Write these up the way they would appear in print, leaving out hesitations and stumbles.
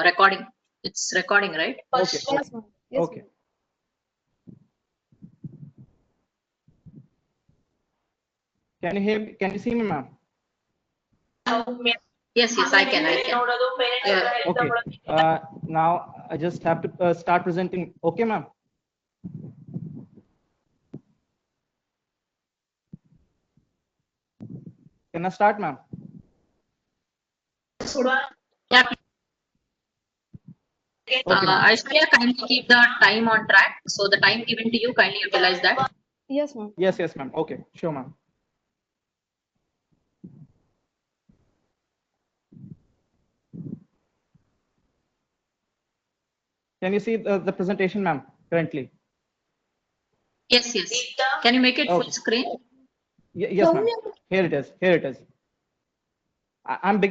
Recording. It's recording, right? Okay. Yes, ma'am. Yes, Okay. Can you hear me? Can you see me, ma'am? Yes, I can. Yeah. Okay. Now I just have to start presenting. Okay, ma'am. Can I start, ma'am? Yeah. Okay, ma'am. Aishwarya, kindly keep the time on track. So the time given to you, kindly utilize that. Yes, ma'am. Yes, ma'am. Okay, sure, ma'am. Can you see the presentation, ma'am, currently? Yes. Can you make it full screen? Yes, ma'am. Here it is. Here it is. I'm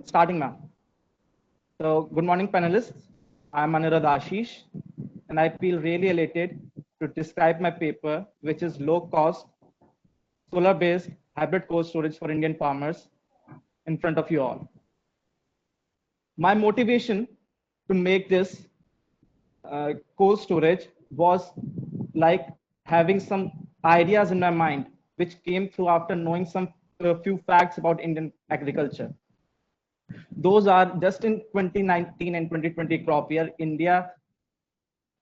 starting, ma'am. So, good morning, panelists. I'm Anirudh Ashish, and I feel really elated to describe my paper, which is low-cost, solar-based hybrid cold storage for Indian farmers, in front of you all. My motivation to make this cold storage was like having some ideas in my mind, which came through after knowing some few facts about Indian agriculture. Those are just in 2019 and 2020 crop year, India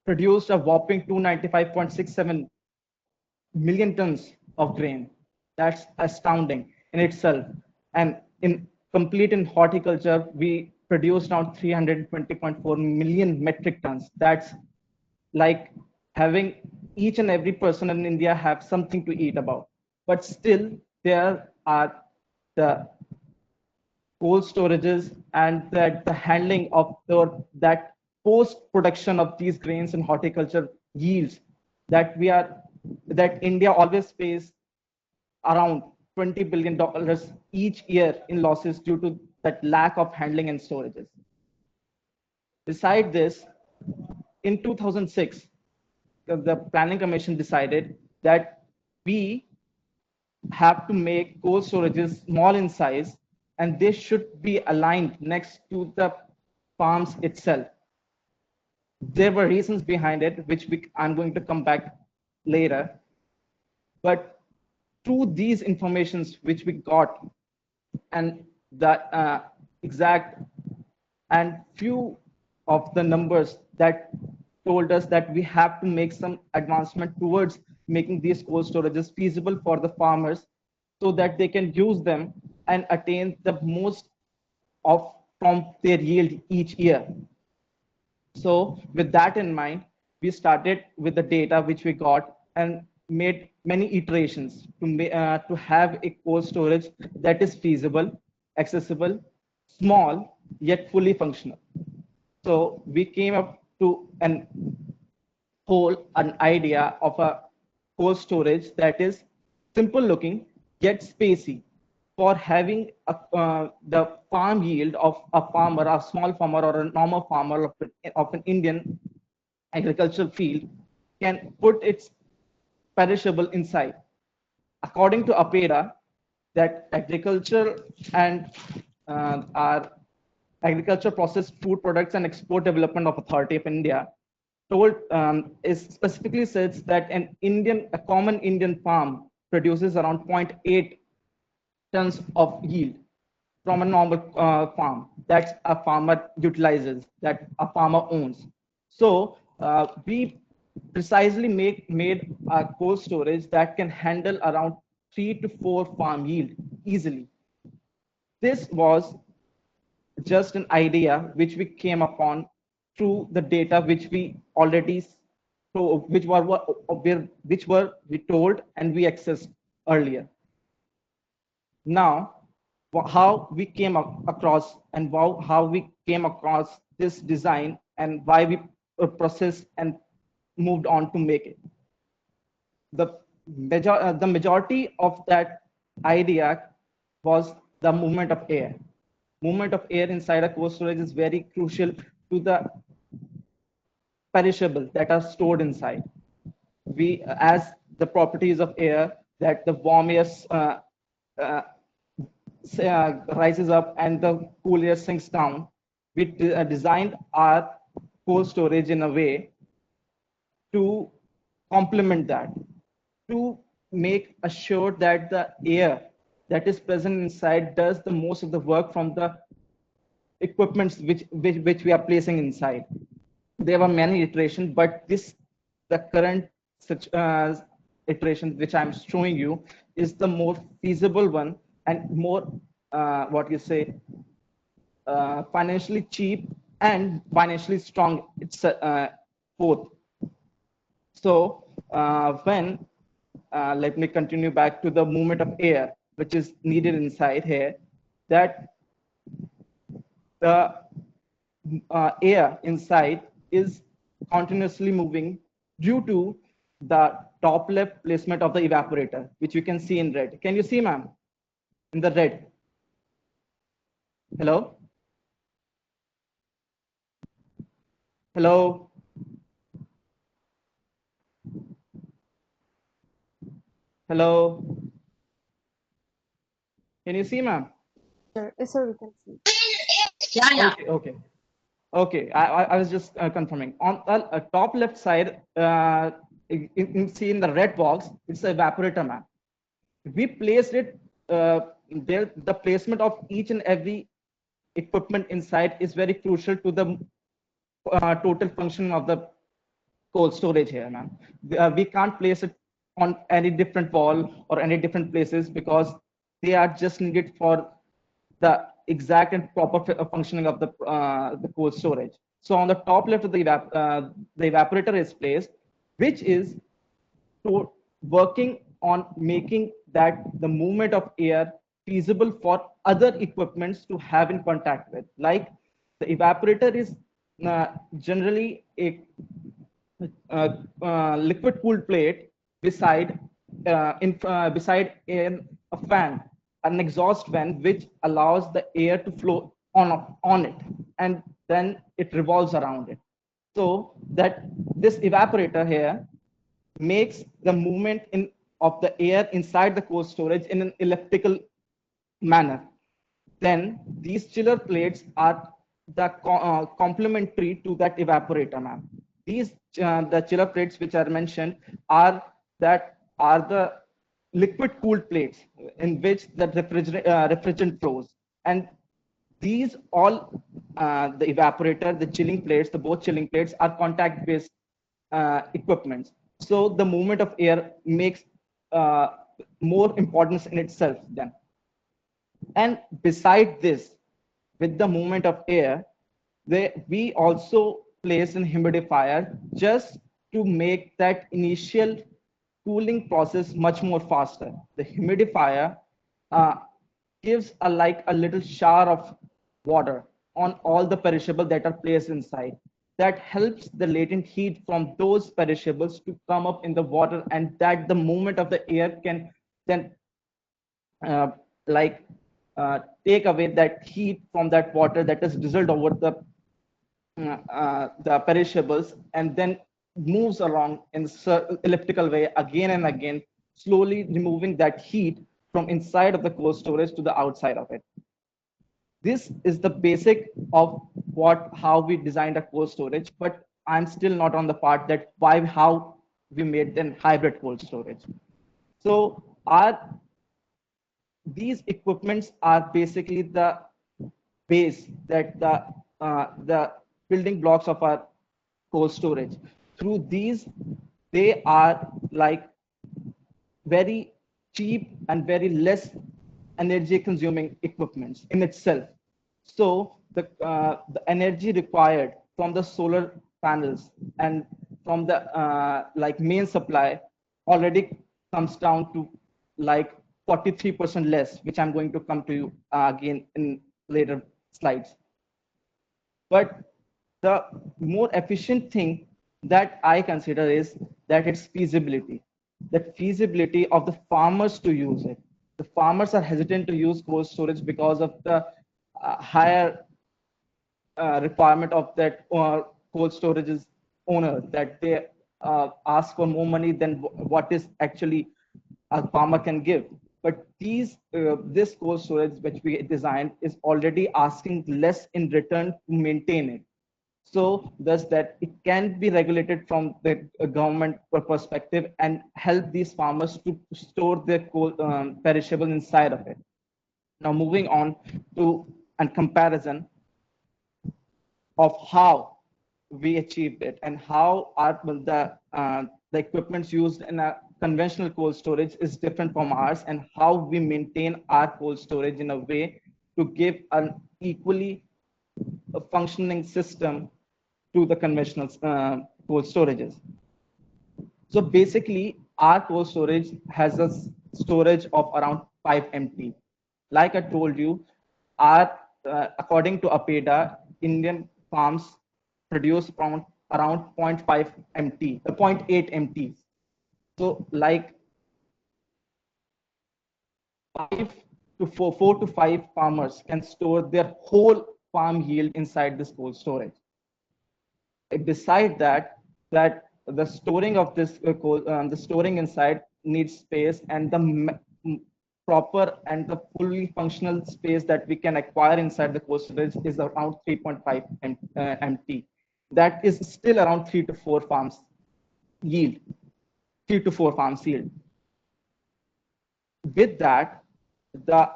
produced a whopping 295.67 million tons of grain. That's astounding in itself. And in complete in horticulture, we produced around 320.4 million metric tons. That's like having each and every person in India have something to eat about. But still, there are the cold storages and that the handling of that post production of these grains and horticulture yields that India always pays around $20 billion each year in losses due to that lack of handling and storages. Beside this, in 2006, the Planning Commission decided that we have to make cold storages small in size and they should be aligned next to the farms itself. There were reasons behind it, which I'm going to come back later. But through these informations which we got and the exact and few of the numbers that told us that we have to make some advancement towards making these cold storages feasible for the farmers so that they can use them and attain the most of from their yield each year. So with that in mind, we started with the data which we got and made many iterations to have a cold storage that is feasible, accessible, small, yet fully functional. So we came up to an idea of a cold storage that is simple looking yet spacey for having the farm yield of a farmer, a small farmer or a normal farmer of an Indian agricultural field can put its perishable inside. According to APEDA, that agriculture and our Agriculture Processed Food Products and Export Development of Authority of India is specifically says that a common Indian farm produces around 0.8 tons of yield from a normal farm that a farmer utilizes, that a farmer owns. So we precisely made a cold storage that can handle around 3 to 4 farm yield easily. This was just an idea which we came upon through the data which we already which were we told and we accessed earlier. Now, how we came across and how we came across this design and why we processed and moved on to make it. The majority of that idea was the movement of air. Movement of air inside a cold storage is very crucial to the perishable that are stored inside. As the properties of air, that the warm air rises up and the cool air sinks down, we designed our cold storage in a way to complement that, to make assured that the air that is present inside does the most of the work from the equipments which we are placing inside. There were many iterations, but this, the current such iteration which I'm showing you, is the more feasible one and more what you say financially cheap and financially strong. It's both. So when let me continue back to the movement of air which is needed inside here, that the air inside is continuously moving due to the top left placement of the evaporator, which you can see in red. Can you see, ma'am, in the red? Hello? Hello? Hello? Can you see, ma'am? Yes, sir, we can see. Yeah, yeah. Okay, okay. Okay, I was just confirming. On the top left side, you see in the red box, it's the evaporator, ma'am. We placed it there. The placement of each and every equipment inside is very crucial to the total function of the cold storage here, ma'am. We can't place it on any different wall or any different places because they are just needed for the exact and proper functioning of the cold storage. So on the top left of the evaporator is placed, which is to working on making that the movement of air feasible for other equipments to have in contact with. Like the evaporator is generally a liquid cooled plate beside beside a fan, an exhaust fan, which allows the air to flow on it, and then it revolves around it. So that this evaporator here makes the movement of the air inside the cold storage in an elliptical manner. Then these chiller plates are the complementary to that evaporator, ma'am. These the chiller plates which are mentioned are the liquid cooled plates in which the refrigerant flows, and these all the evaporator, the chilling plates, the both chilling plates are contact based equipments. So the movement of air makes more importance in itself then. And beside this, with the movement of air, we also place an humidifier just to make that initial cooling process much more faster. The humidifier gives like a little shower of water on all the perishables that are placed inside. That helps the latent heat from those perishables to come up in the water, and that the movement of the air can then uh, like take away that heat from that water that is dissolved over the perishables, and then moves along in elliptical way again and again, slowly removing that heat from inside of the cold storage to the outside of it. This is the basic of how we designed a cold storage, but I'm still not on the part that how we made then hybrid cold storage. So these equipments are basically the base, that the building blocks of our cold storage. Through these, they are like very cheap and very less energy consuming equipments in itself. So the energy required from the solar panels and from the like main supply already comes down to like 43% less, which I'm going to come to you again in later slides. But the more efficient thing that I consider is that its feasibility, that feasibility of the farmers to use it. The farmers are hesitant to use cold storage because of the higher requirement of that cold storage's owner, that they ask for more money than what is actually a farmer can give. But this cold storage which we designed is already asking less in return to maintain it. So thus that it can be regulated from the government perspective and help these farmers to store their perishable inside of it. Now moving on to a comparison of how we achieved it and how the equipments used in a conventional cold storage is different from ours, and how we maintain our cold storage in a way to give an equally functioning system to the conventional cold storages. So basically, our cold storage has a storage of around 5 MT. Like I told you, according to APEDA, Indian farms produce around 0.5 MT, 0.8 MT. So like 4 to 5 farmers can store their whole farm yield inside this cold storage. Beside that, the storing of this the storing inside needs space, and the proper and the fully functional space that we can acquire inside the cold storage is around 3.5 MT. That is still around 3 to 4 farms yield. 3 to 4 farms yield. With that, the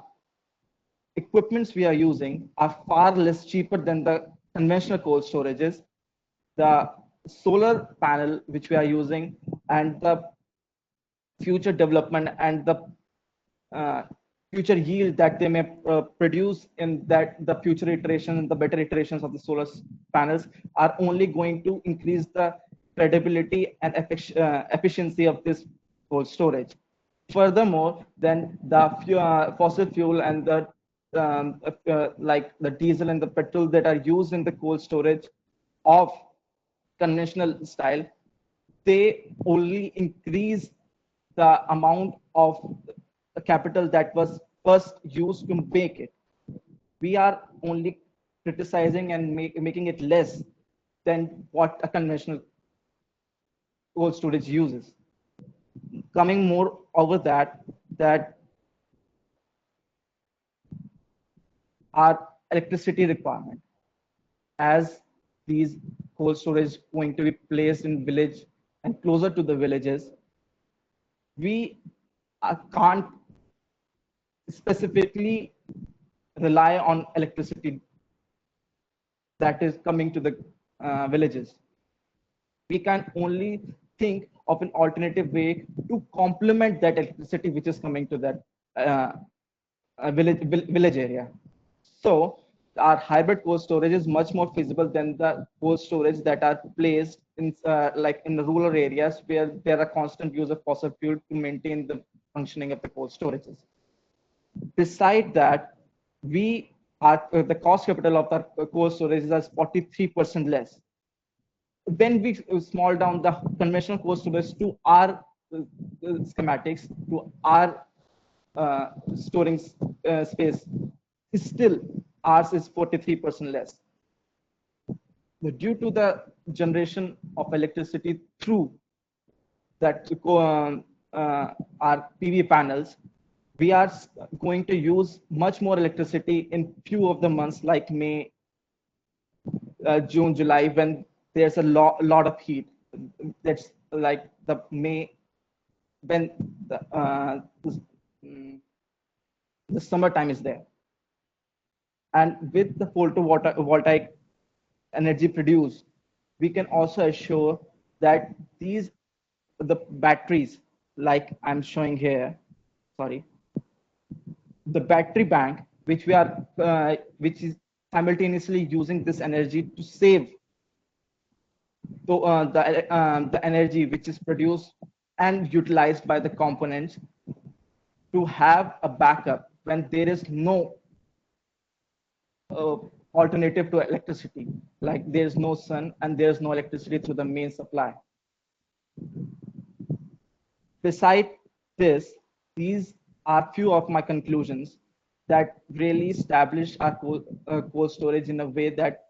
equipments we are using are far less cheaper than the conventional cold storages. The solar panel which we are using and the future development and the future yield that they may produce in that the future iterations and the better iterations of the solar panels are only going to increase the credibility and efficiency of this cold storage. Furthermore, then the fossil fuel and the like the diesel and the petrol that are used in the cold storage of conventional style, they only increase the amount of the capital that was first used to make it. We are only criticizing and making it less than what a conventional cold storage uses. Coming more over that our electricity requirement, as these cold storage going to be placed in village and closer to the villages, we can't specifically rely on electricity that is coming to the villages. We can only think of an alternative way to complement that electricity which is coming to that village area. So our hybrid cold storage is much more feasible than the cold storage that are placed in like in the rural areas where there are constant use of fossil fuel to maintain the functioning of the cold storages. Beside that, we are the cost capital of the cold storage is 43% less. When we small down the conventional cold storage to our schematics, to our storing space, still ours is 43% less. But due to the generation of electricity through that our PV panels, we are going to use much more electricity in few of the months like May, June, July, when there's a lot of heat. That's like the May, when the summertime is there. And with the photovoltaic energy produced, we can also assure that the batteries, like I'm showing here, sorry, the battery bank, which we are, which is simultaneously using this energy to save the energy which is produced and utilized by the components, to have a backup when there is no alternative to electricity, like there's no sun and there's no electricity through the main supply. Beside this, these are few of my conclusions that really establish our cold storage in a way that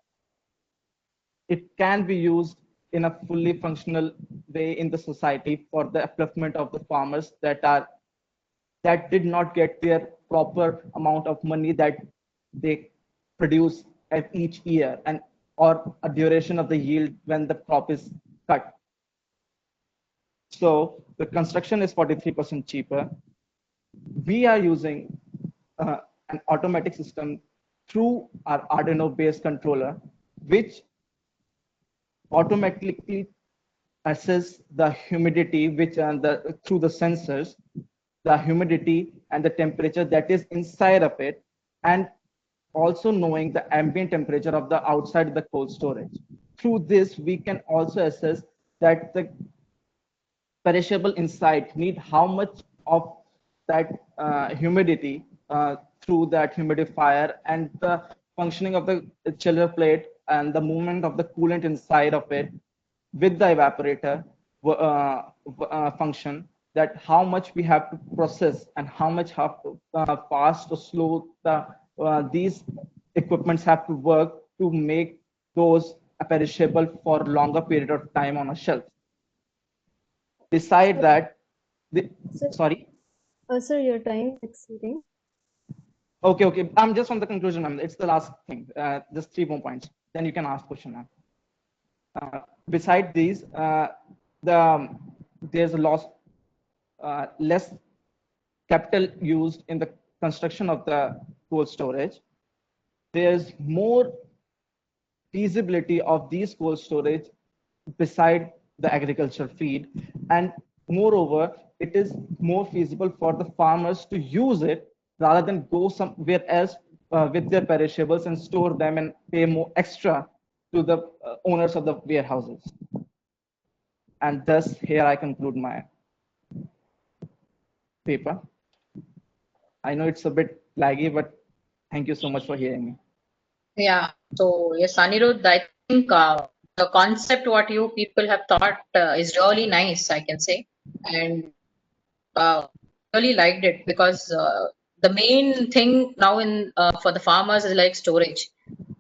it can be used in a fully functional way in the society for the upliftment of the farmers that that did not get their proper amount of money that they produce at each year, and or a duration of the yield when the crop is cut. So the construction is 43% cheaper. We are using an automatic system through our Arduino based controller, which automatically assess the humidity, which through the sensors, the humidity and the temperature that is inside of it, and also knowing the ambient temperature of the outside of the cold storage. Through this, we can also assess that the perishable inside need how much of that humidity through that humidifier, and the functioning of the chiller plate and the movement of the coolant inside of it with the evaporator function, that how much we have to process and how much have to fast or slow these equipments have to work to make those perishable for longer period of time on a shelf. Beside that, sorry. Sir, your time is exceeding. Okay. I'm just on the conclusion, ma'am. It's the last thing. Just 3 more points. Then you can ask question, ma'am. Beside these, there's a less capital used in the construction of the cold storage. There's more feasibility of these cold storage beside the agricultural feed, and moreover, it is more feasible for the farmers to use it rather than go somewhere else with their perishables and store them and pay more extra to the owners of the warehouses. And thus, here I conclude my paper. I know it's a bit laggy, but thank you so much for hearing me. Yeah. So yes, Anirudh, I think the concept what you people have thought is really nice, I can say, and really liked it, because the main thing now in for the farmers is like storage.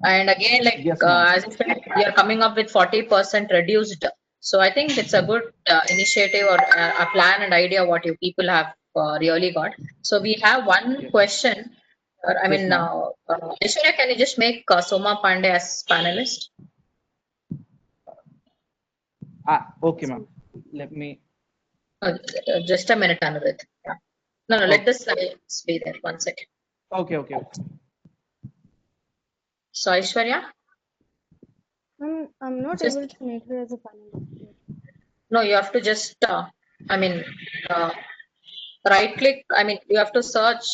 And again, like Yes, as I said, we are coming up with 40% reduced. So I think it's a good initiative or a plan and idea what you people have really got. So we have one yes. question. I Yes, mean, ma'am. Aishwarya, can you just make Soma Pandey as panelist? Okay, ma'am. Let me. Just a minute, Anirudh. Yeah. No, let Okay. the slides be there. 1 second. Okay. So Aishwarya, I'm not just able to make her as a panelist yet. no, you have to just, I mean, right click. I mean, you have to search.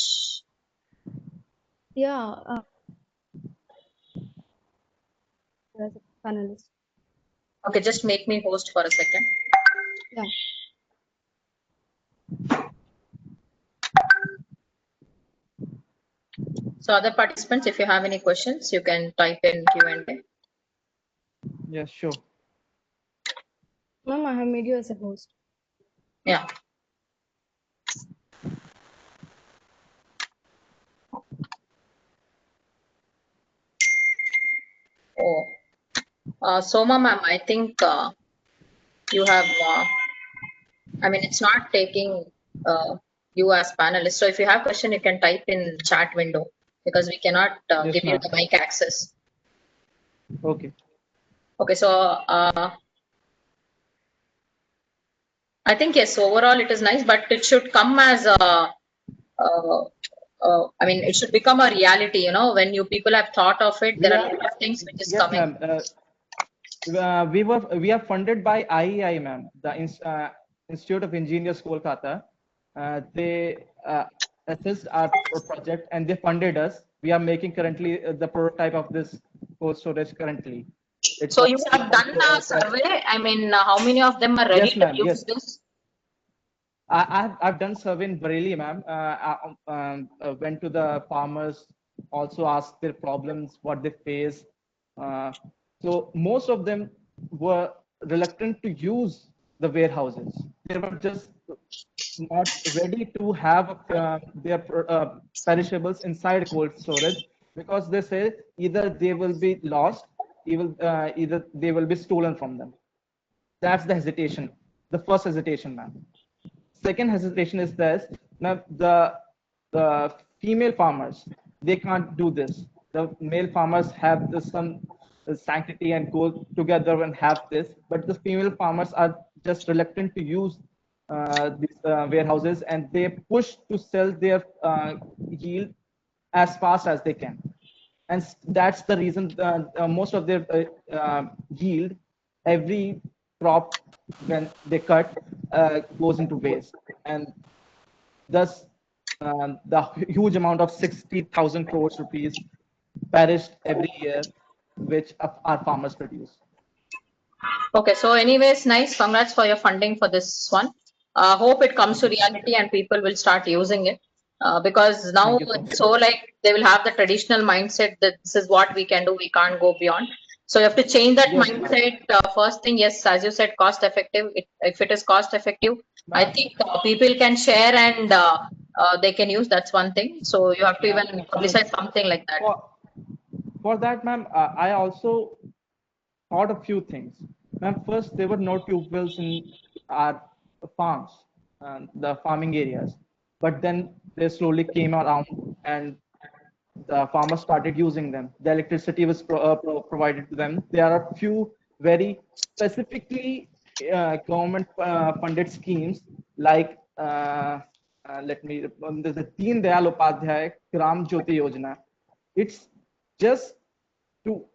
Yeah, as a panelist. Okay, just make me host for a second. Yeah. So other participants, if you have any questions, you can type in Q&A. Yes, sure. Ma'am, I have made you as a host. Yeah. Oh, Soma ma'am, I think you have, I mean, it's not taking you as panelist. So if you have question, you can type in chat window, because we cannot Yes, give you ma'am. the mic access. Okay. Okay, so I think yes, overall it is nice, but it should come as a, I mean, it should become a reality. You know, when you people have thought of it, there are a lot of things which is Yes, coming. ma'am. We are funded by IEEE, ma'am, the Institute of Engineers, Kolkata. They assist our project and they funded us. We are making currently the prototype of this cold storage currently. It So was you have done a survey. I mean, how many of them are ready Yes, to ma'am. use Yes. this? I've done survey in Bareilly, ma'am. Went to the farmers, also asked their problems, what they face. So most of them were reluctant to use the warehouses. They were just not ready to have their perishables inside cold storage, because they say either they will be lost, either they will be stolen from them. That's the hesitation, the first hesitation, ma'am. Second hesitation is this, Now, the female farmers, they can't do this. The male farmers have this some sanctity and go together and have this, but the female farmers are just reluctant to use these warehouses, and they push to sell their yield as fast as they can. And that's the reason most of their yield, every crop when they cut goes into waste, and thus the huge amount of 60,000 crores rupees perished every year, which our farmers produce. Okay, so anyways, nice. Congrats for your funding for this one. Hope it comes to reality and people will start using it. Because now Thank you so it's much. so like they will have the traditional mindset that this is what we can do, we can't go beyond. So you have to change that Yes, ma'am. mindset. First thing, yes, as you said, cost effective. If it is cost effective, I think people can share and they can use. That's one thing. So you have to Ma'am, even publicize something like that. for that, ma'am, I also thought a few things. Ma'am, first, there were no tube wells in our farms, the farming areas. But then they slowly came around and the farmers started using them. The electricity was provided to them. There are a few very specifically government funded schemes like let me there's the Deen Dayal Upadhyay Gram Jyoti Yojana. It's just to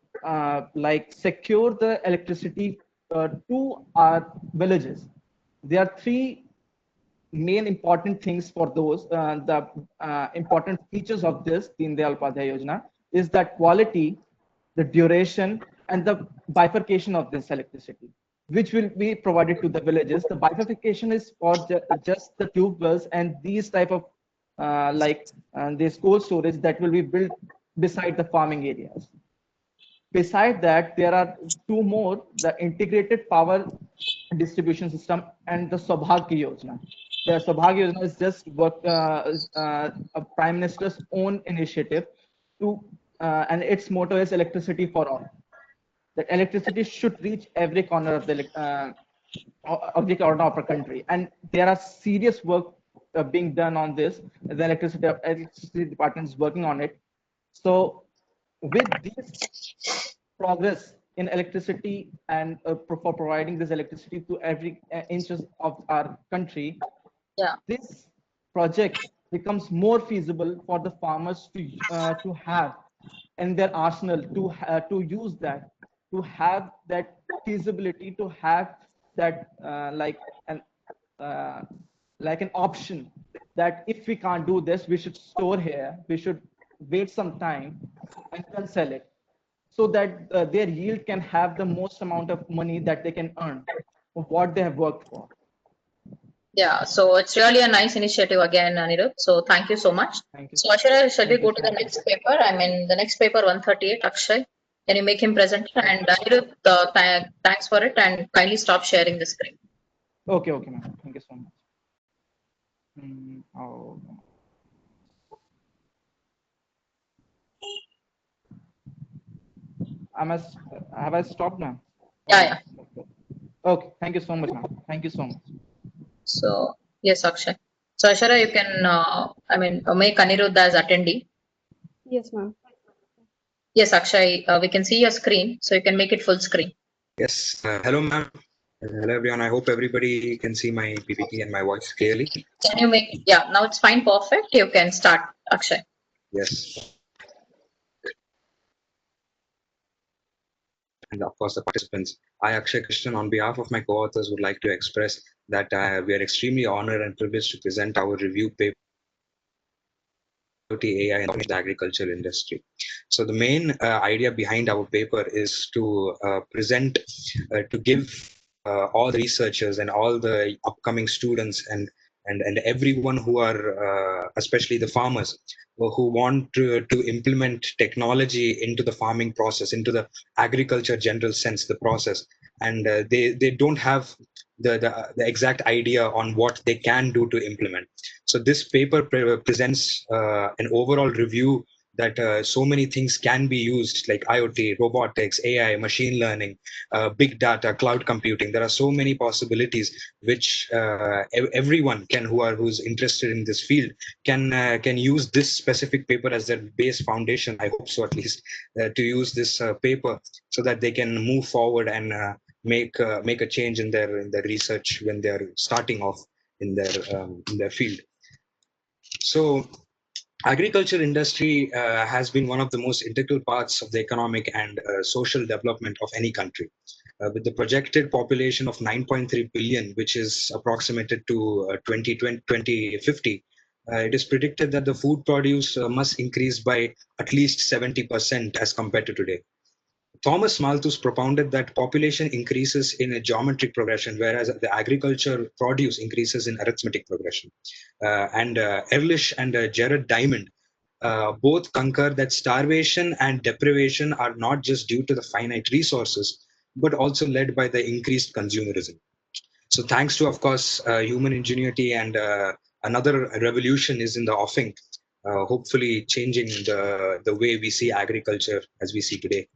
like secure the electricity to our villages. There are three main important things for those. The important features of this Deen Dayal Upadhyay Yojana is that quality, the duration, and the bifurcation of this electricity, which will be provided to the villages. The bifurcation is for just the tube wells and these type of this cold storage that will be built beside the farming areas. Beside that, there are two more, the integrated power distribution system and the Saubhagya Yojana. The Saubhagya Yojana is just a Prime Minister's own initiative to, and its motto is electricity for all. That electricity should reach every corner of the corner of our country, and there are serious work being done on this. The electricity department is working on it. So, with this progress in electricity and for providing this electricity to every inches of our country, Yeah. this project becomes more feasible for the farmers to have in their arsenal, to use that, to have that feasibility, to have that uh, like an option that if we can't do this, we should store here, we should wait some time and then sell it, so that their yield can have the most amount of money that they can earn of what they have worked for. Yeah, so it's really a nice initiative again, Anirudh. So thank you so much. Thank you. So Ashara, shall we Thank you go to so the much. next paper? I mean, the next paper 138, Akshay. Can you make him present? And Anirudh, thanks for it and kindly stop sharing the screen. Okay, ma'am. Thank you so much. Have I stopped now? Yeah. Okay, thank you so much, ma'am. Thank you so much. So, yes, Akshay. So Ashara, you can, make Anirudh as attendee. Yes, ma'am. Yes, Akshay, we can see your screen, so you can make it full screen. Yes. Hello, ma'am. Hello, everyone. I hope everybody can see my PPT and my voice clearly. Can you make, yeah, now it's fine, perfect. You can start, Akshay. Yes. And of course, the participants. I, Akshay Krishnan, on behalf of my co-authors, would like to express that we are extremely honored and privileged to present our review paper, AI in the agricultural industry. So the main idea behind our paper is to present, to give all the researchers and all the upcoming students and everyone who are, especially the farmers, who want to implement technology into the farming process, into the agriculture general sense, the process, and they don't have the exact idea on what they can do to implement. So this paper presents an overall review that so many things can be used, like IoT, robotics, AI, machine learning, big data, cloud computing. There are so many possibilities which everyone who's interested in this field can use this specific paper as their base foundation. I hope so, at least, to use this paper so that they can move forward and make a change in their research when they're starting off in their field. So agriculture industry has been one of the most integral parts of the economic and social development of any country. With the projected population of 9.3 billion, which is approximated to 2050, it is predicted that the food produce must increase by at least 70% as compared to today. Thomas Malthus propounded that population increases in a geometric progression, whereas the agriculture produce increases in arithmetic progression. And Ehrlich and Jared Diamond both concur that starvation and deprivation are not just due to the finite resources, but also led by the increased consumerism. So thanks to, of course, human ingenuity, and another revolution is in the offing, hopefully changing the way we see agriculture as we see today.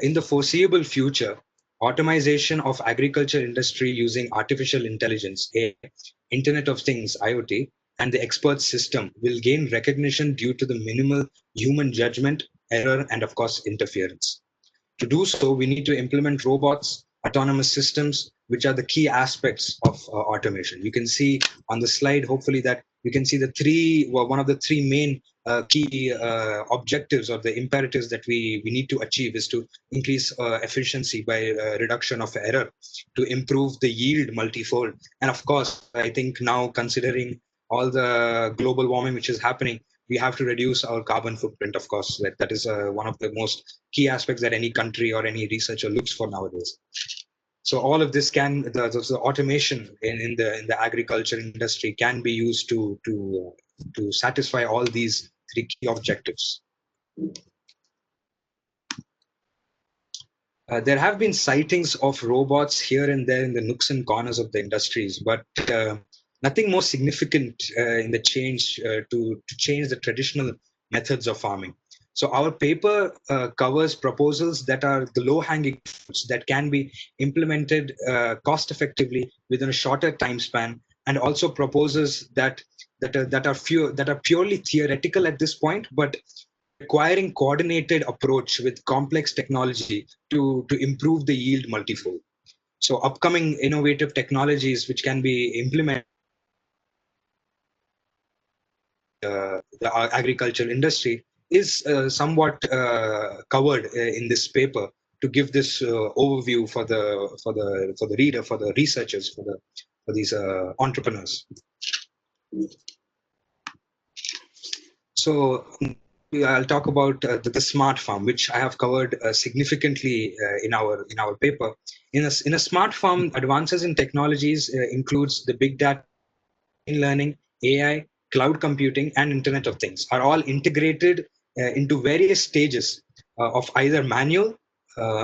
In the foreseeable future, automation of agriculture industry using artificial intelligence, AI, Internet of Things, IoT, and the expert system will gain recognition due to the minimal human judgment, error, and of course, interference. To do so, we need to implement robots, autonomous systems, which are the key aspects of automation. You can see on the slide, hopefully, that you can see one of the three main key objectives or the imperatives that we need to achieve is to increase efficiency by reduction of error, to improve the yield multifold. And of course, I think now, considering all the global warming which is happening, we have to reduce our carbon footprint, of course. That is one of the most key aspects that any country or any researcher looks for nowadays. So all of this the automation in the agriculture industry can be used to satisfy all these three key objectives. There have been sightings of robots here and there in the nooks and corners of the industries, but nothing more significant in the change to change the traditional methods of farming. So our paper covers proposals that are the low-hanging fruits that can be implemented cost-effectively within a shorter time span, and also proposes that are purely theoretical at this point, but requiring coordinated approach with complex technology to improve the yield multifold. So upcoming innovative technologies which can be implemented the agricultural industry is somewhat covered in this paper, to give this overview for the reader, for the researchers, for these entrepreneurs. So I'll talk about the smart farm, which I have covered significantly in our paper. In a smart farm, advances in technologies includes the big data, machine learning, AI, cloud computing, and Internet of Things are all integrated into various stages of either manual,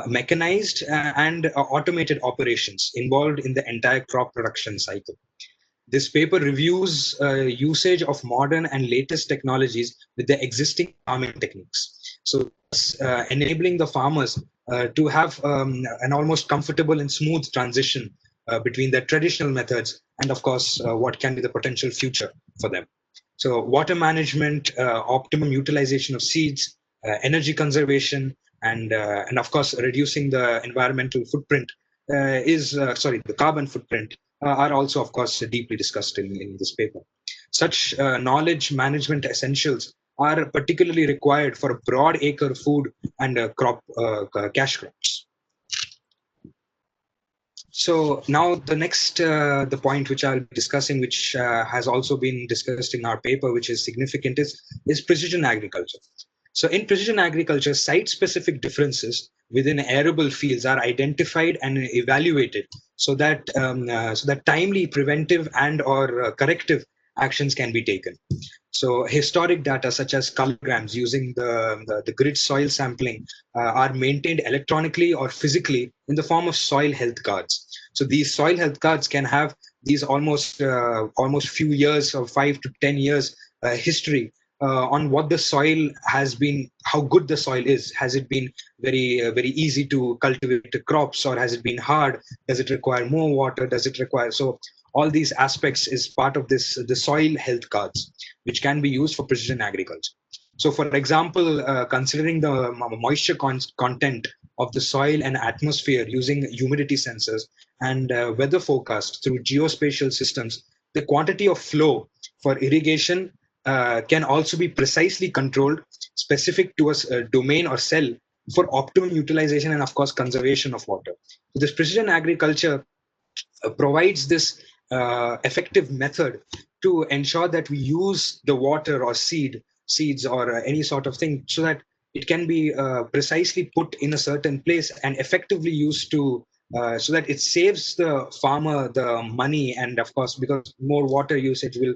mechanized, and automated operations involved in the entire crop production cycle. This paper reviews usage of modern and latest technologies with the existing farming techniques. So enabling the farmers to have an almost comfortable and smooth transition between the traditional methods and, of course, what can be the potential future for them. So water management, optimum utilization of seeds, energy conservation, and of course, reducing the environmental footprint the carbon footprint are also, of course, deeply discussed in this paper. Such knowledge management essentials are particularly required for a broad acre food and cash crops. So now the next the point which I'll be discussing, which has also been discussed in our paper, which is significant, is precision agriculture. So in precision agriculture, site-specific differences within arable fields are identified and evaluated so that timely preventive and or corrective actions can be taken. So historic data such as colorograms using the grid soil sampling are maintained electronically or physically in the form of soil health cards. So these soil health cards can have these almost few years or 5 to 10 years history on what the soil has been, how good the soil is. Has it been very easy to cultivate the crops, or has it been hard? Does it require more water? Does it require, so all these aspects is part of this, the soil health cards, which can be used for precision agriculture. So for example, considering the moisture content of the soil and atmosphere using humidity sensors and weather forecast through geospatial systems, the quantity of flow for irrigation can also be precisely controlled, specific to a domain or cell, for optimum utilization and of course conservation of water. So this precision agriculture provides this effective method to ensure that we use the water or seeds or any sort of thing, so that it can be precisely put in a certain place and effectively used to so that it saves the farmer the money, and of course because more water usage will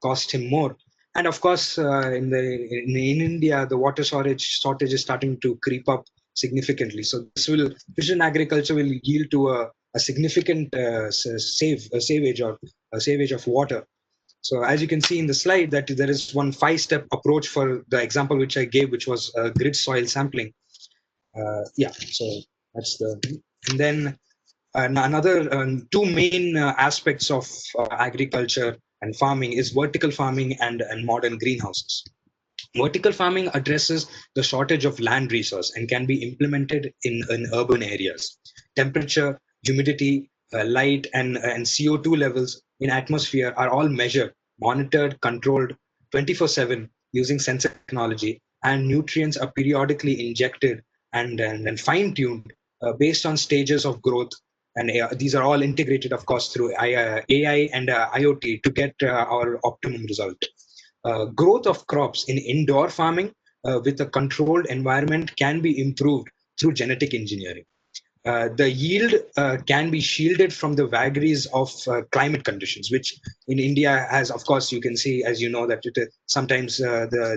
cost him more. And of course in India the water shortage is starting to creep up significantly. So this will, precision agriculture will yield to a significant savage of water. So as you can see in the slide, that there is one 5-step approach for the example which I gave, which was grid soil sampling. Yeah, so that's the, and then another two main aspects of agriculture and farming is vertical farming and modern greenhouses. Vertical farming addresses the shortage of land resource and can be implemented in urban areas. Temperature, humidity, light, and CO2 levels in atmosphere are all measured, monitored, controlled 24/7 using sensor technology, and nutrients are periodically injected and fine-tuned based on stages of growth. And these are all integrated, of course, through AI and IoT to get our optimum result. Growth of crops in indoor farming with a controlled environment can be improved through genetic engineering. The yield can be shielded from the vagaries of climate conditions, which in India has, of course, you can see, as you know, that sometimes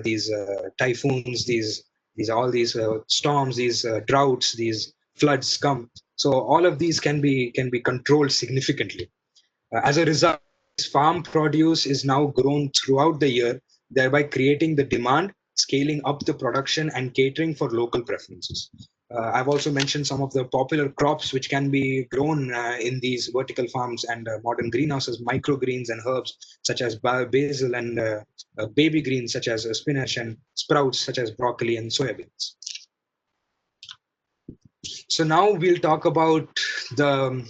these typhoons, these all these storms, these droughts, these floods come. So all of these can be controlled significantly. As a result, farm produce is now grown throughout the year, thereby creating the demand, scaling up the production, and catering for local preferences. I've also mentioned some of the popular crops which can be grown in these vertical farms and modern greenhouses, microgreens and herbs such as basil, and baby greens such as spinach, and sprouts such as broccoli and soya beans. So now we'll talk about the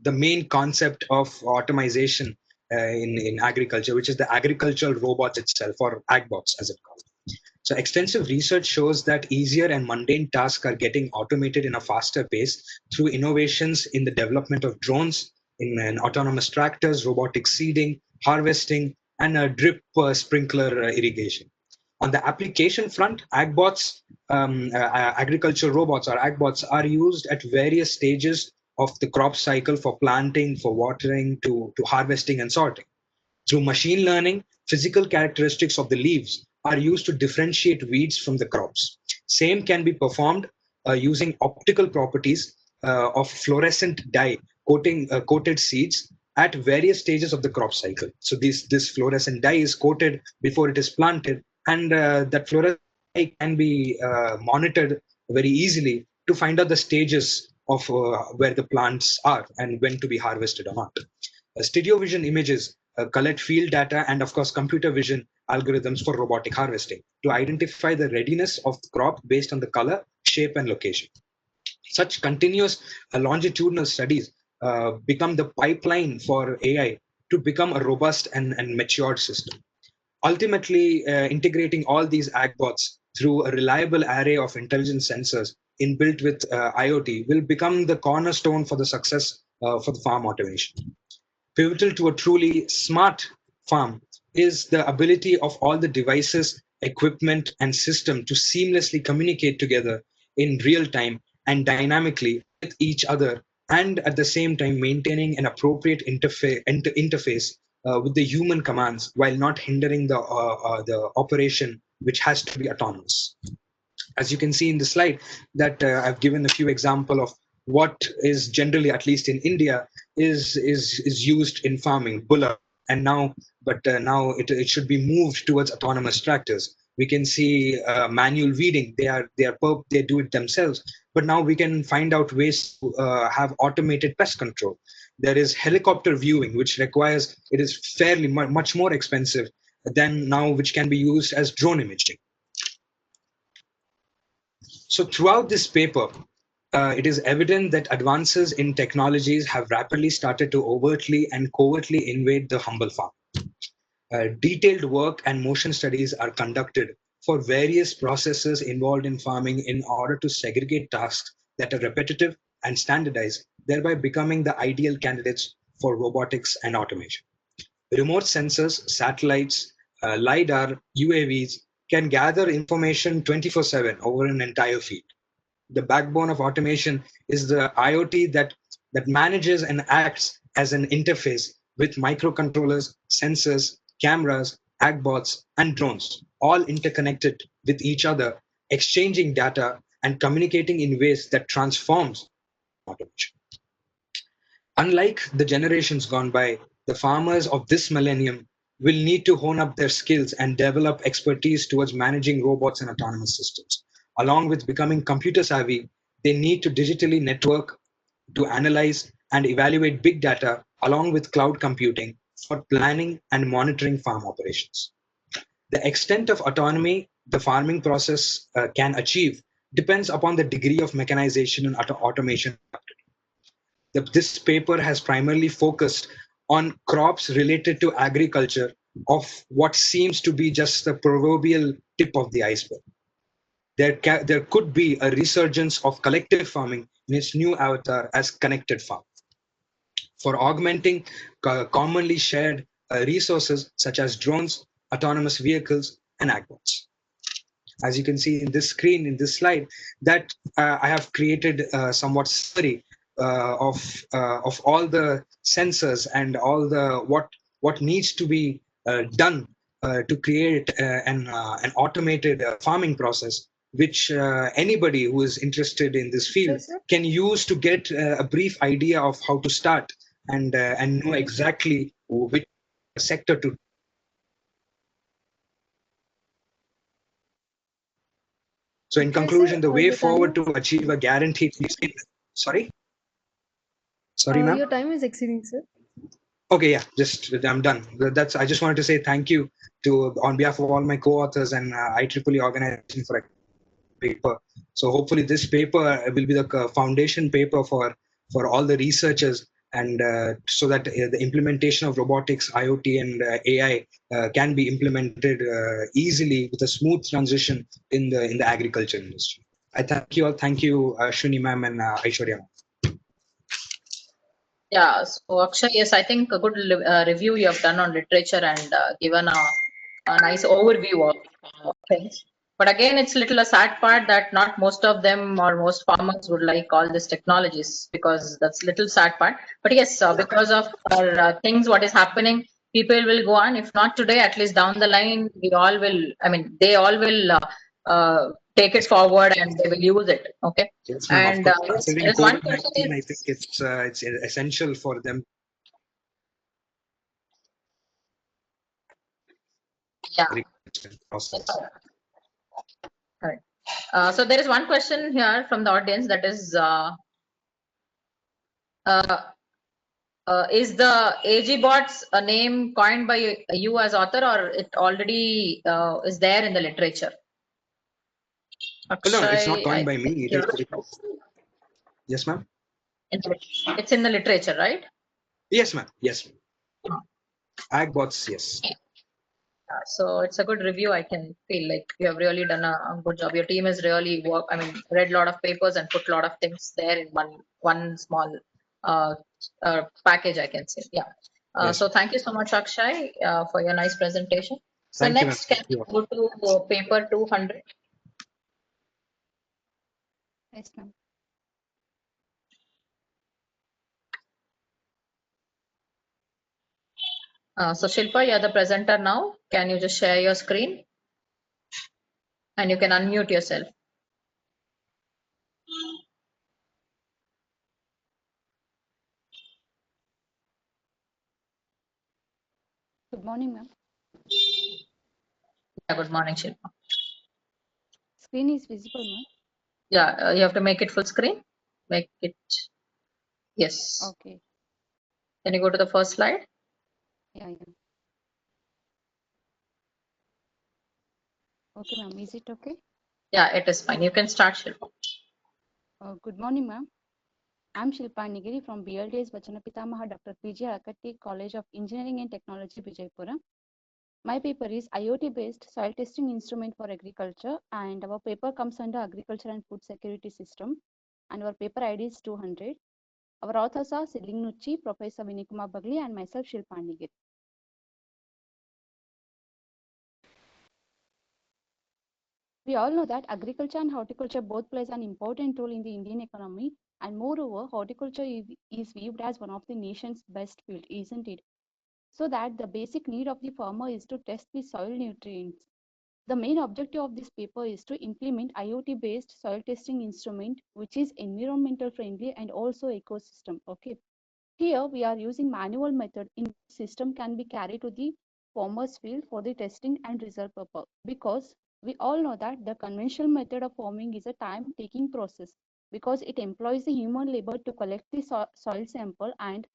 main concept of automation in agriculture, which is the agricultural robots itself, or agbots as it's called. So extensive research shows that easier and mundane tasks are getting automated in a faster pace through innovations in the development of drones, in autonomous tractors, robotic seeding, harvesting, and drip sprinkler irrigation. On the application front, agbots, agricultural robots or agbots, are used at various stages of the crop cycle, for planting, for watering, to harvesting and sorting. Through machine learning, physical characteristics of the leaves are used to differentiate weeds from the crops. Same can be performed using optical properties of fluorescent dye coated seeds at various stages of the crop cycle. So this fluorescent dye is coated before it is planted, and that fluorescent dye can be monitored very easily to find out the stages of where the plants are and when to be harvested or not. Stereo vision images collect field data, and of course computer vision algorithms for robotic harvesting to identify the readiness of the crop based on the color, shape, and location. Such continuous longitudinal studies become the pipeline for AI to become a robust and matured system. Ultimately, integrating all these agbots through a reliable array of intelligent sensors inbuilt with IoT will become the cornerstone for the success for the farm automation. Pivotal to a truly smart farm is the ability of all the devices, equipment, and system to seamlessly communicate together in real time and dynamically with each other, and at the same time maintaining an appropriate interface with the human commands while not hindering the operation, which has to be autonomous. As you can see in the slide, that I've given a few example of what is generally, at least in India, is used in farming: bullock, and now it should be moved towards autonomous tractors. We can see manual weeding. They do it themselves, but now we can find out ways to have automated pest control. There is helicopter viewing, which requires, it is fairly much more expensive than now, which can be used as drone imaging. So throughout this paper, it is evident that advances in technologies have rapidly started to overtly and covertly invade the humble farm. Detailed work and motion studies are conducted for various processes involved in farming in order to segregate tasks that are repetitive and standardized, thereby becoming the ideal candidates for robotics and automation. Remote sensors, satellites, LiDAR, UAVs can gather information 24/7 over an entire field. The backbone of automation is the IoT that manages and acts as an interface with microcontrollers, sensors, cameras, agbots, and drones, all interconnected with each other, exchanging data and communicating in ways that transforms automation. Unlike the generations gone by, the farmers of this millennium will need to hone up their skills and develop expertise towards managing robots and autonomous systems. Along with becoming computer savvy, they need to digitally network, to analyze and evaluate big data along with cloud computing for planning and monitoring farm operations. The extent of autonomy the farming process can achieve depends upon the degree of mechanization and automation. This paper has primarily focused on crops related to agriculture, of what seems to be just the proverbial tip of the iceberg. There could be a resurgence of collective farming in its new avatar as connected farm, for augmenting commonly shared resources such as drones, autonomous vehicles, and agbots. As you can see in this screen, in this slide, that I have created somewhat summary of all the sensors and all the what needs to be done to create an automated farming process, which anybody who is interested in this field can use to get a brief idea of how to start and know exactly which sector to. So in conclusion, the way forward to achieve a guaranteed. Sorry, ma'am. Your time is exceeding, sir. Okay, yeah, just I'm done. That's. I just wanted to say thank you to on behalf of all my co-authors and IEEE organization for a paper. So hopefully this paper will be the foundation paper for all the researchers, and so that the implementation of robotics, IoT, and AI can be implemented easily with a smooth transition in the agriculture industry. I thank you all. Thank you, Shuni ma'am and Aishwarya ma'am. Yeah, so Akshay, yes, I think a good review you have done on literature and given a nice overview of things. But again, it's little a sad part that not most of them or most farmers would like all these technologies, because that's little sad part. But yes, because of our things, what is happening, people will go on. If not today, at least down the line, we all will. I mean, they all will take it forward and they will use it. Okay. Yes, ma'am. And Of course, yes, considering there is one question. COVID-19, I think it's essential for them. Yeah. Process. Correct. So there is one question here from the audience, that is the AG bots a name coined by you as author, or it already is there in the literature? No, it's not Akshay, coined I by me. think Yes, ma'am. it's in the literature, right? Yes, ma'am. Yes. Agbots, yes. So it's a good review. I can feel like you have really done a good job. Your team has really worked. I mean, read a lot of papers and put a lot of things there in one small package, I can say. Yeah. Yes. So thank you so much, Akshay, for your nice presentation. So Thank next, you, can we go to paper 200? Yes, ma'am. So Shilpa, you're the presenter now. Can you just share your screen? And you can unmute yourself. Good morning, ma'am. Yeah, good morning, Shilpa. Screen is visible, ma'am. Yeah, you have to make it full screen. Make it, yes. Okay. Can you go to the first slide? Yeah. Okay, ma'am. Is it okay? Yeah, it is fine. You can start, Shilpa. Good morning, ma'am. I'm Shilpa Nigiri from BLDEA'S V.P.Dr.P.G.Halakatti College of Engineering and Technology, Vijayapur. My paper is IoT-based soil testing instrument for agriculture, and our paper comes under Agriculture and Food Security System, and our paper ID is 200. Our authors are Sidling Nucci, Professor Kumar Bagli, and myself, Shilpa Nigiri. We all know that agriculture and horticulture both plays an important role in the Indian economy, and moreover, horticulture is viewed as one of the nation's best field, isn't it? So that the basic need of the farmer is to test the soil nutrients. The main objective of this paper is to implement IoT-based soil testing instrument, which is environmental friendly and also ecosystem. Okay. Here we are using manual method in system can be carried to the farmer's field for the testing and result purpose, because we all know that the conventional method of farming is a time taking process because it employs the human labor to collect the soil sample, and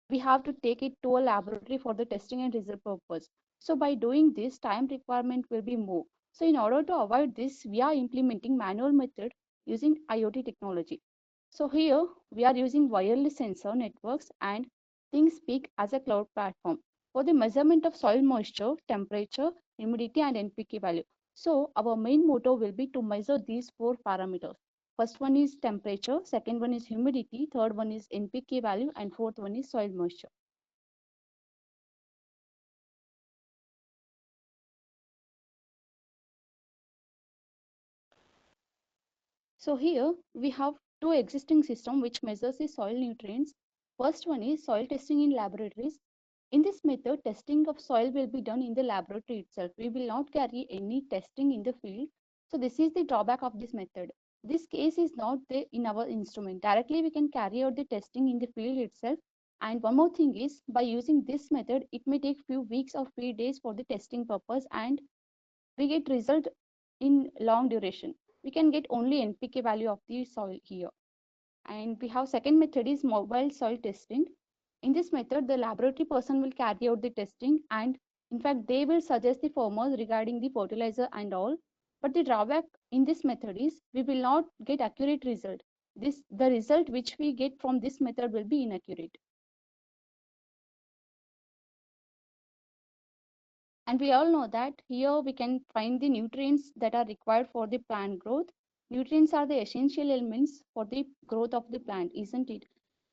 we have to take it to a laboratory for the testing and result purpose. So by doing this, time requirement will be more. So in order to avoid this, we are implementing manual method using IoT technology. So here we are using wireless sensor networks and ThinkSpeak as a cloud platform for the measurement of soil moisture, temperature, humidity, and NPK value. So our main motto will be to measure these four parameters. First one is temperature, second one is humidity, third one is NPK value, and fourth one is soil moisture. So here we have two existing systems which measures the soil nutrients. First one is soil testing in laboratories. In this method, testing of soil will be done in the laboratory itself. We will not carry any testing in the field. So this is the drawback of this method. This case is not there in our instrument. Directly we can carry out the testing in the field itself. And one more thing is, by using this method, it may take few weeks or few days for the testing purpose, and we get result in long duration. We can get only NPK value of the soil here. And we have second method is mobile soil testing. In this method, the laboratory person will carry out the testing, and in fact they will suggest the farmers regarding the fertilizer and all. But the drawback in this method is we will not get accurate result. The result which we get from this method will be inaccurate. And we all know that here we can find the nutrients that are required for the plant growth. Nutrients are the essential elements for the growth of the plant, isn't it?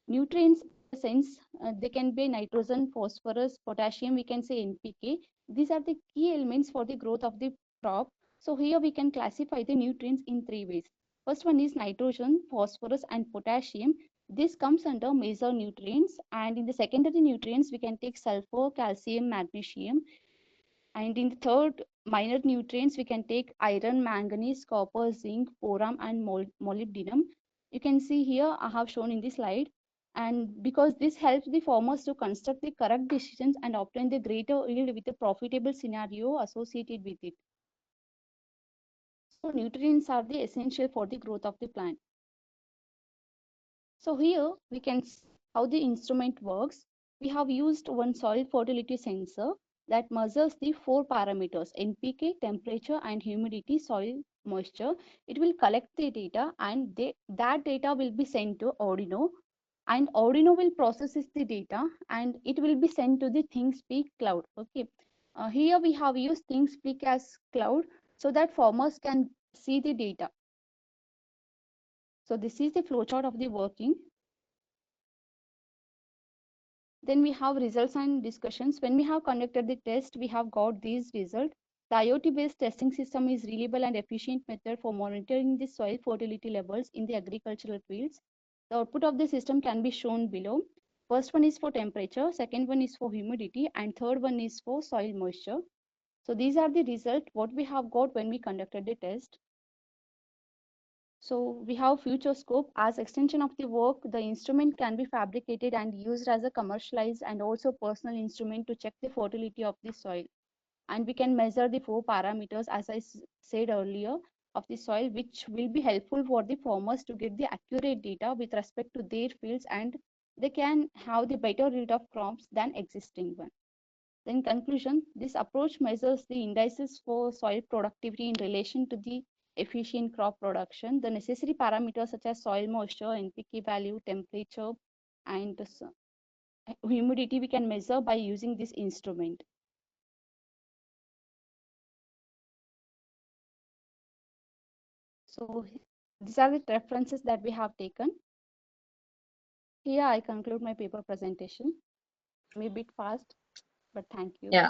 Nutrients, in the sense, they can be nitrogen, phosphorus, potassium, we can say NPK. These are the key elements for the growth of the crop. So here we can classify the nutrients in three ways. First one is nitrogen, phosphorus, and potassium. This comes under major nutrients, and in the secondary nutrients we can take sulfur, calcium, magnesium. And in the third minor nutrients, we can take iron, manganese, copper, zinc, boron, and molybdenum. You can see here, I have shown in this slide. And because this helps the farmers to construct the correct decisions and obtain the greater yield with a profitable scenario associated with it. So nutrients are the essential for the growth of the plant. So here we can see how the instrument works. We have used one soil fertility sensor that measures the four parameters: NPK, temperature, and humidity, soil moisture. It will collect the data, and that data will be sent to Arduino, and Arduino will process the data, and it will be sent to the ThinkSpeak cloud. Okay. Here we have used ThinkSpeak as cloud so that farmers can see the data. So this is the flowchart of the working. Then we have results and discussions. When we have conducted the test, we have got these results. The IoT-based testing system is reliable and efficient method for monitoring the soil fertility levels in the agricultural fields. The output of the system can be shown below. First one is for temperature, second one is for humidity, and third one is for soil moisture. So these are the results what we have got when we conducted the test. So we have future scope. As extension of the work, the instrument can be fabricated and used as a commercialized and also personal instrument to check the fertility of the soil. And we can measure the 4 parameters, as I said earlier, of the soil, which will be helpful for the farmers to get the accurate data with respect to their fields, and they can have the better yield of crops than existing one. In conclusion, this approach measures the indices for soil productivity in relation to the efficient crop production. The necessary parameters such as soil moisture, NPK value, temperature, and humidity we can measure by using this instrument. So these are the references that we have taken. Here I conclude my paper presentation. Maybe a bit fast, but thank you. Yeah.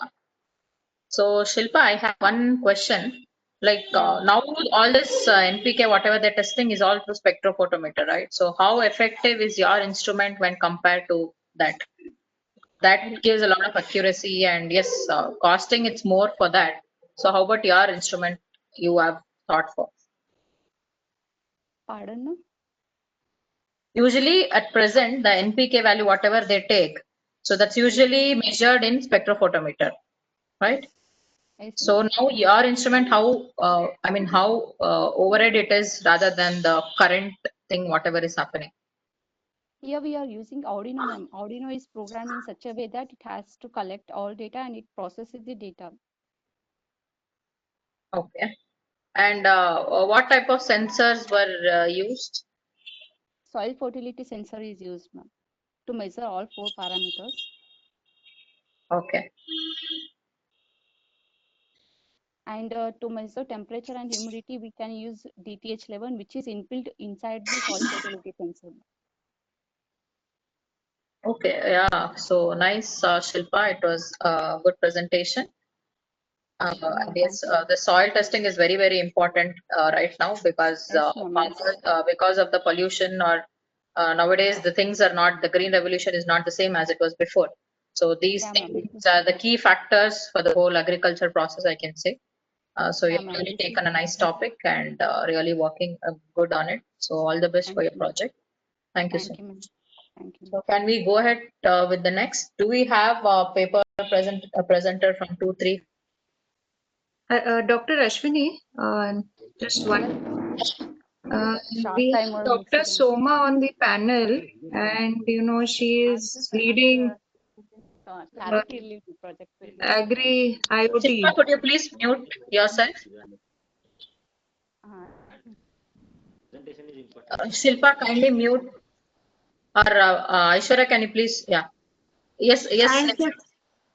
So Shilpa, I have one question. Like Yeah. now all this NPK, whatever they're testing is all through spectrophotometer, right? So how effective is your instrument when compared to that? That gives a lot of accuracy, and yes, costing it's more for that. So how about your instrument you have thought for? Pardon? No? Usually at present, the NPK value, whatever they take, so that's usually measured in spectrophotometer, right? Yes, So now your instrument, how, I mean, how overhead it is rather than the current thing, whatever is happening. here we are using Arduino, ma'am. Arduino is programmed in such a way that it has to collect all data and it processes the data. Okay. And what type of sensors were used? Soil fertility sensor is used, ma'am, to measure all 4 parameters. Okay. And to measure temperature and humidity, we can use DTH11, which is inbuilt inside the soil fertility sensor. Okay. Yeah. So nice, Shilpa. It was a good presentation. Sure, ma'am. Yes, Thank you. the soil testing is very, very important right now because Yes, ma'am. Yes. because of the pollution or nowadays the things are not, the green revolution is not the same as it was before. So these Yeah, ma'am. things are the key factors for the whole agriculture process, I can say. So Yeah, you've ma'am. really This is taken a nice topic and really working good on it. So all the best for thank your you. project. Thank you, sir. Thank you, ma'am. Thank you. So can we go ahead with the next? Do we have a paper presenter from 2, 3? Dr. Ashwini, just one. Short We time have or Dr. mixed. Soma on the panel, and she I'm is just leading charity relief project. Agri Shilpa, IoT. could you please mute yourself? Shilpa, kindly mute. Or Aishwarya, can you please? Yeah. Yes, yes.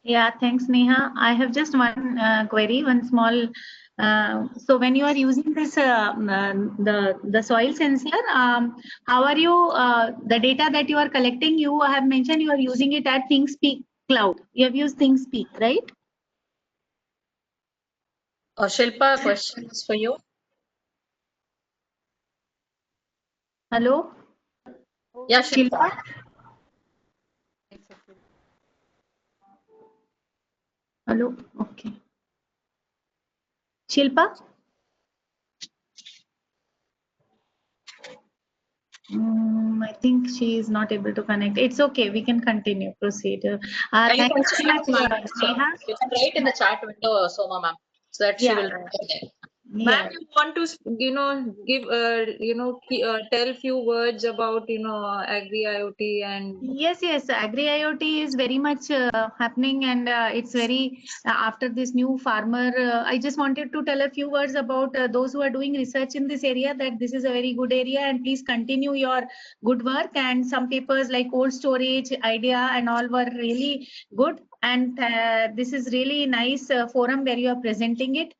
Yeah, thanks, Neha. I have just one query, one small. So when you are using this the soil sensor, how are you the data that you are collecting? You have mentioned you are using it at ThinkSpeak Cloud. You have used ThinkSpeak, right? Shilpa, question is for you. Hello, Yeah, Shilpa. Shilpa. Hello. Okay. Shilpa. I think she is not able to connect. It's okay. We can continue. Proceed. You Thank can you very chat, much, ma'am. So Neha. you can write in the chat window, Soma, ma'am, so that she Yeah. will reply there. Ma'am, Yeah. you want to, give, tell few words about, Agri IoT and. Yes, yes. Agri IoT is very much happening, and it's very after this new farmer. I just wanted to tell a few words about those who are doing research in this area, that this is a very good area, and please continue your good work. And some papers like cold storage idea and all were really good, and this is really nice forum where you are presenting it.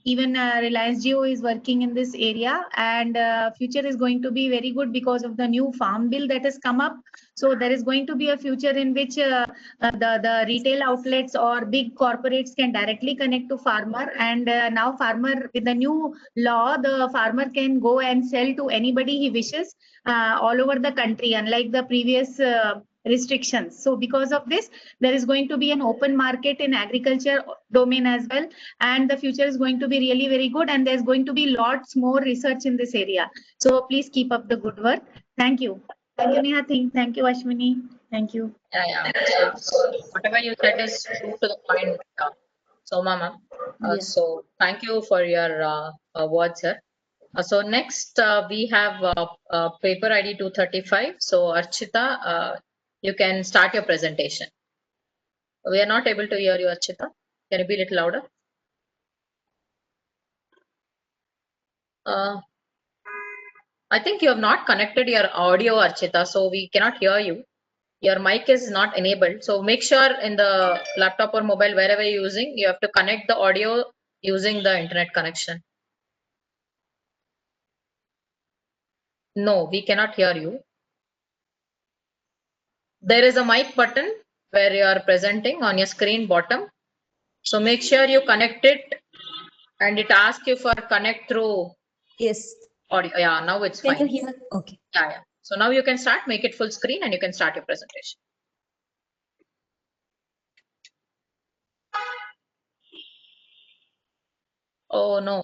Even Reliance Jio is working in this area, and future is going to be very good because of the new farm bill that has come up. So there is going to be a future in which the retail outlets or big corporates can directly connect to farmer, and now farmer, with the new law, the farmer can go and sell to anybody he wishes all over the country, unlike the previous restrictions. So because of this, there is going to be an open market in agriculture domain as well, and the future is going to be really very good, and there's going to be lots more research in this area. So please keep up the good work. Thank you. Thank you, Neha. Thank you, Ashwini. Thank you. Yeah. So whatever you said is true to the point, Soma ma'am. Yeah. So thank you for your words, sir. So next we have paper ID 235. So Archita, you can start your presentation. We are not able to hear you, Archita. Can you be a little louder? I think you have not connected your audio, Archita, so we cannot hear you. Your mic is not enabled. So make sure in the laptop or mobile, wherever you're using, you have to connect the audio using the internet connection. No, we cannot hear you. There is a mic button where you are presenting on your screen bottom. So make sure you connect it, and it asks you for connect through Yes. audio. Yeah, now it's Can fine. you hear? Okay. Yeah. So now you can start, make it full screen, and you can start your presentation. Oh no.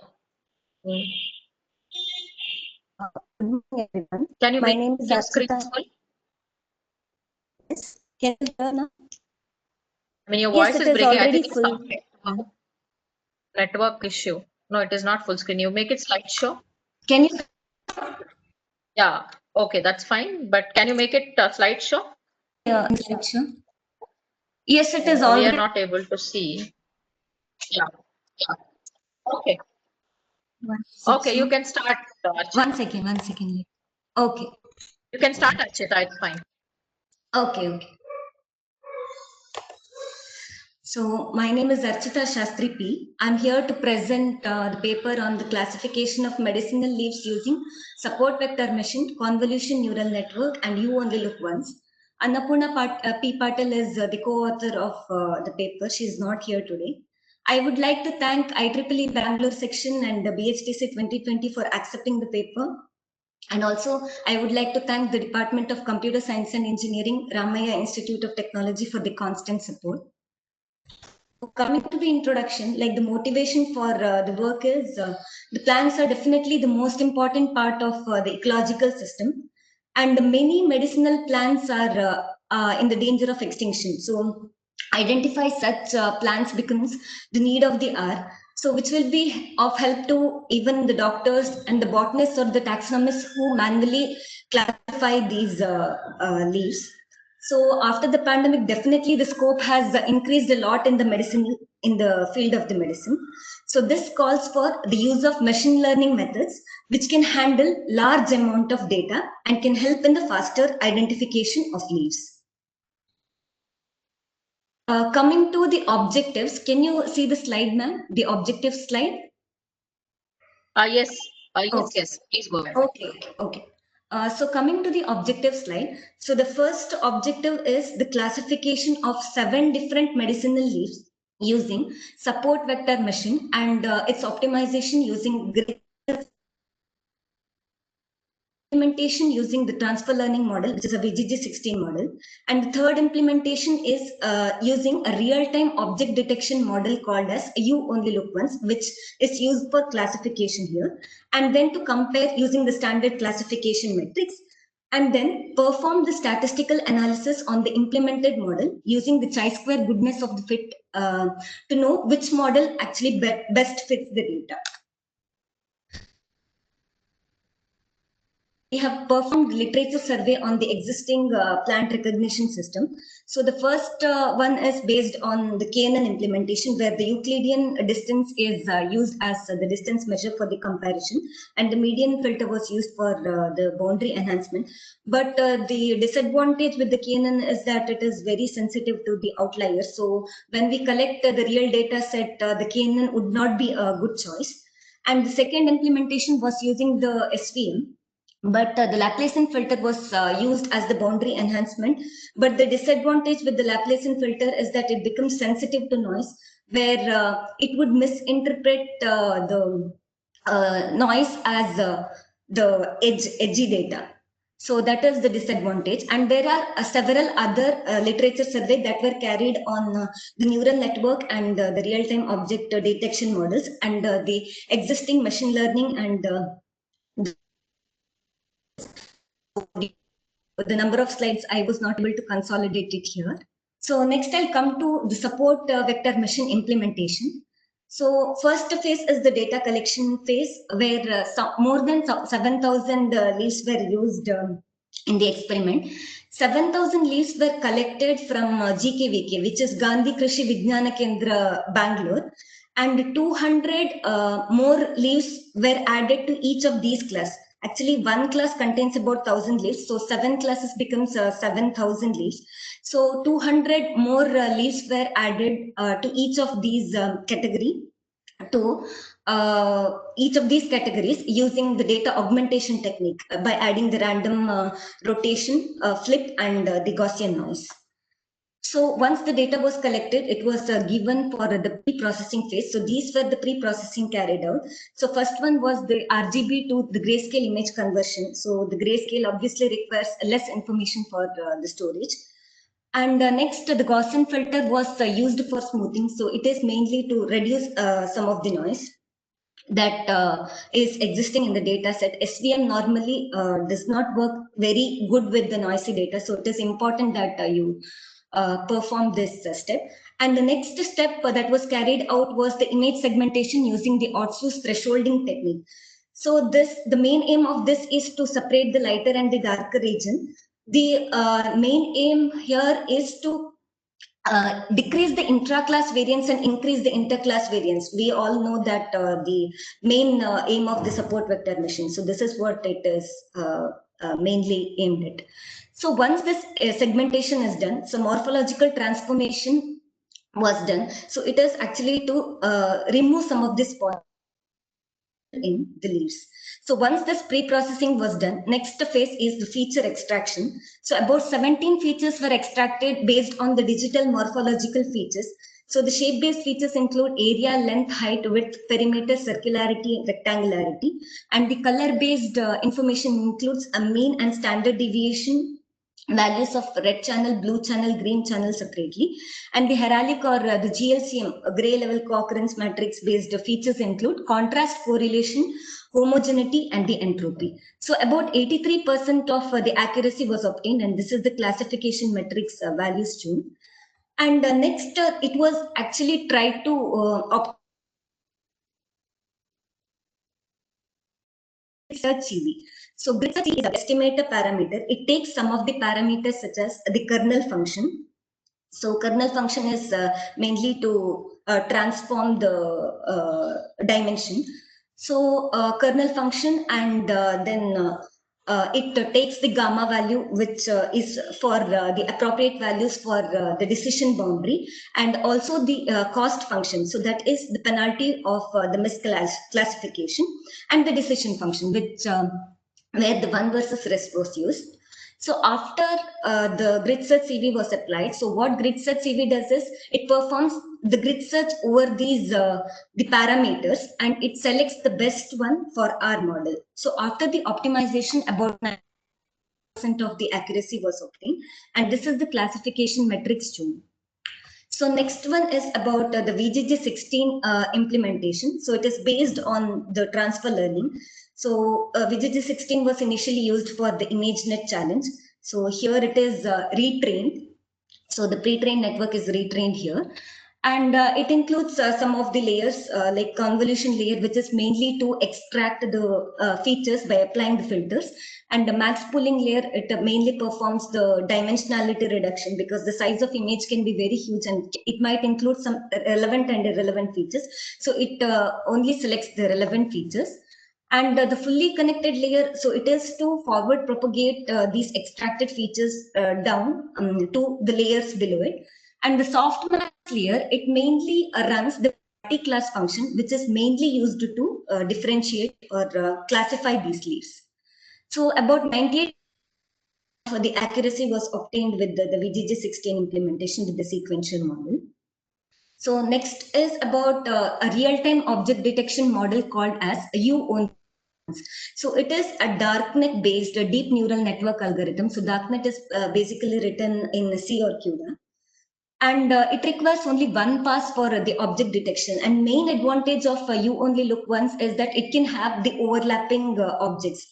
Good morning, everyone. Can you My make name is your screen Archita. full? Yes. Can you hear now? I mean, your Yes, voice it is is breaking. I already think it's full. some network issue. No, it is not full screen. You make it slideshow. Can you? Yeah. Okay, that's fine. But can you make it slideshow? Slideshow? Yes, it is We already. are not able to see. Yeah. Okay. Okay, you can start. One second. Okay. You can start, Archita. It's fine. Okay. So my name is Archita Shastri P. I'm here to present the paper on the classification of medicinal leaves using support vector machine, convolution neural network, and you only look once. Annapurna P. Patel is the co-author of the paper. She is not here today. I would like to thank IEEE Bangalore Section and the B-HTC 2020 for accepting the paper. And also, I would like to thank the Department of Computer Science and Engineering, Ramaya Institute of Technology for the constant support. Coming to the introduction, like the motivation for the work is the plants are definitely the most important part of the ecological system, and many medicinal plants are in the danger of extinction. So identify such plants becomes the need of the hour. So which will be of help to even the doctors and the botanists or the taxonomists who manually classify these leaves. So after the pandemic, definitely the scope has increased a lot in the medicine, in the field of the medicine. So this calls for the use of machine learning methods, which can handle large amount of data and can help in the faster identification of leaves. Coming to the objectives, can you see the slide, ma'am? The objective slide? Yes. Okay. Yes. Please go ahead. Okay. So coming to the objective slide. So the first objective is the classification of 7 different medicinal leaves using support vector machine and its optimization using implementation using the transfer learning model, which is a VGG16 model. And the third implementation is using a real-time object detection model called as You Only Look Once, which is used for classification here. And then to compare using the standard classification metrics, and then perform the statistical analysis on the implemented model using the chi-square goodness of the fit to know which model actually best fits the data. We have performed literature survey on the existing plant recognition system. So the first one is based on the KNN implementation, where the Euclidean distance is used as the distance measure for the comparison, and the median filter was used for the boundary enhancement. But the disadvantage with the KNN is that it is very sensitive to the outliers. So when we collect the real data set, the KNN would not be a good choice. And the second implementation was using the SVM. But the Laplacian filter was used as the boundary enhancement. But the disadvantage with the Laplacian filter is that it becomes sensitive to noise, where it would misinterpret the noise as the edgy data. So that is the disadvantage. And there are several other literature surveys that were carried on the neural network and the real-time object detection models and the existing machine learning and the number of slides I was not able to consolidate it here. So next I'll come to the support vector machine implementation. So first phase is the data collection phase where more than 7,000 leaves were used in the experiment. 7,000 leaves were collected from GKVK, which is Gandhi Krishi Vijnana Kendra, Bangalore, and 200 more leaves were added to each of these classes. Actually, one class contains about 1,000 leaves, so 7 classes becomes 7,000 leaves. So 200 more leaves were added to each of these category to each of these categories using the data augmentation technique by adding the random rotation, flip, and the Gaussian noise. So once the data was collected, it was given for the pre-processing phase. So these were the pre-processing carried out. So first one was the RGB to the grayscale image conversion. So the grayscale obviously requires less information for the storage. And next, the Gaussian filter was used for smoothing. So it is mainly to reduce some of the noise that is existing in the data set. SVM normally does not work very good with the noisy data. So it is important that you perform this step. And the next step that was carried out was the image segmentation using the Otsu's thresholding technique. So the main aim of this is to separate the lighter and the darker region. The main aim here is to decrease the intra-class variance and increase the inter-class variance. We all know that the main aim of the support vector machine. So this is what it is mainly aimed at. So once this segmentation is done, so morphological transformation was done. So it is actually to remove some of this point in the leaves. So once this pre-processing was done, next phase is the feature extraction. So about 17 features were extracted based on the digital morphological features. So the shape-based features include area, length, height, width, perimeter, circularity, rectangularity. And the color-based information includes a mean and standard deviation, values of red channel, blue channel, green channel separately. And the heraldic or the GLCM, gray level co-occurrence matrix based features include contrast, correlation, homogeneity, and the entropy. So about 83% of the accuracy was obtained, and this is the classification matrix values shown. And next, it was actually tried to search CV. So grid search is an estimator parameter. It takes some of the parameters such as the kernel function. So kernel function is mainly to transform the dimension. So kernel function, and then it takes the gamma value, which is for the appropriate values for the decision boundary, and also the cost function. So that is the penalty of the misclassification, and the decision function, which where the one versus rest was used. So after the grid search CV was applied, so what grid search CV does is it performs the grid search over these the parameters, and it selects the best one for our model. So after the optimization, about 9% of the accuracy was obtained, and this is the classification metrics shown. So next one is about the VGG16 implementation. So it is based on the transfer learning. So VGG16 was initially used for the ImageNet challenge. So here it is retrained. So the pre-trained network is retrained here. And it includes some of the layers like convolution layer, which is mainly to extract the features by applying the filters. And the max pooling layer, it mainly performs the dimensionality reduction, because the size of image can be very huge and it might include some relevant and irrelevant features. So it only selects the relevant features. And the fully connected layer, so it is to forward propagate these extracted features down to the layers below it. And the softmax layer, it mainly runs the multi-class function, which is mainly used to differentiate or classify these leaves. So about 98% of the accuracy was obtained with the VGG16 implementation with the sequential model. So next is about a real-time object detection model called as U-only. So it is a darknet based deep neural network algorithm. So darknet is basically written in C or CUDA. And it requires only one pass for the object detection. And main advantage of you only look once is that it can have the overlapping objects,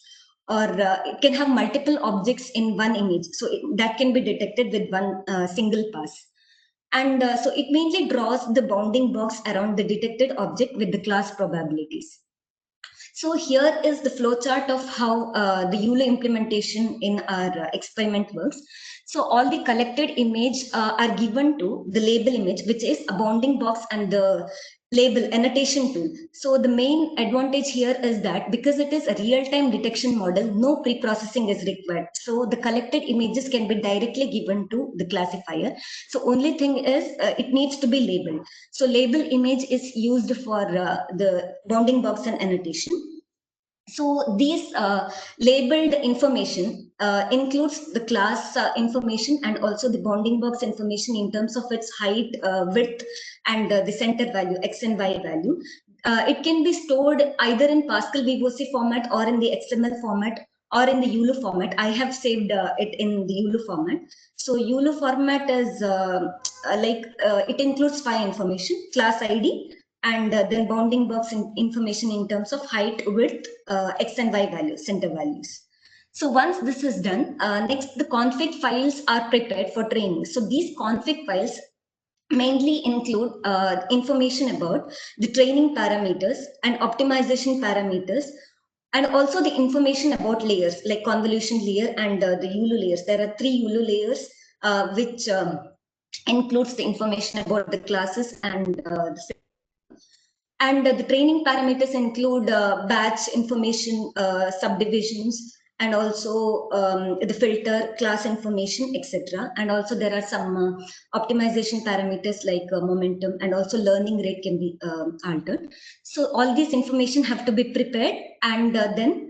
or it can have multiple objects in one image. So that can be detected with one single pass. And so it mainly draws the bounding box around the detected object with the class probabilities. So here is the flowchart of how the EULA implementation in our experiment works. So all the collected image are given to the label image, which is a bounding box and the label annotation tool. So the main advantage here is that because it is a real-time detection model, no pre-processing is required. So the collected images can be directly given to the classifier. So only thing is it needs to be labeled. So label image is used for the bounding box and annotation. So these labeled information includes the class information and also the bounding box information in terms of its height, width, and the center value, X and Y value. It can be stored either in Pascal VOC format or in the XML format or in the EULA format. I have saved it in the EULA format. So EULA format is it includes 5 information: class ID, and then bounding box information in terms of height, width, X and Y values, center values. So once this is done, next the config files are prepared for training. So these config files mainly include information about the training parameters and optimization parameters, and also the information about layers like convolution layer and the EULA layers. There are 3 EULA layers which includes the information about the classes and the training parameters include batch information, subdivisions, and also the filter, class information, etc. And also there are some optimization parameters like momentum, and also learning rate can be altered. So all these information have to be prepared, and then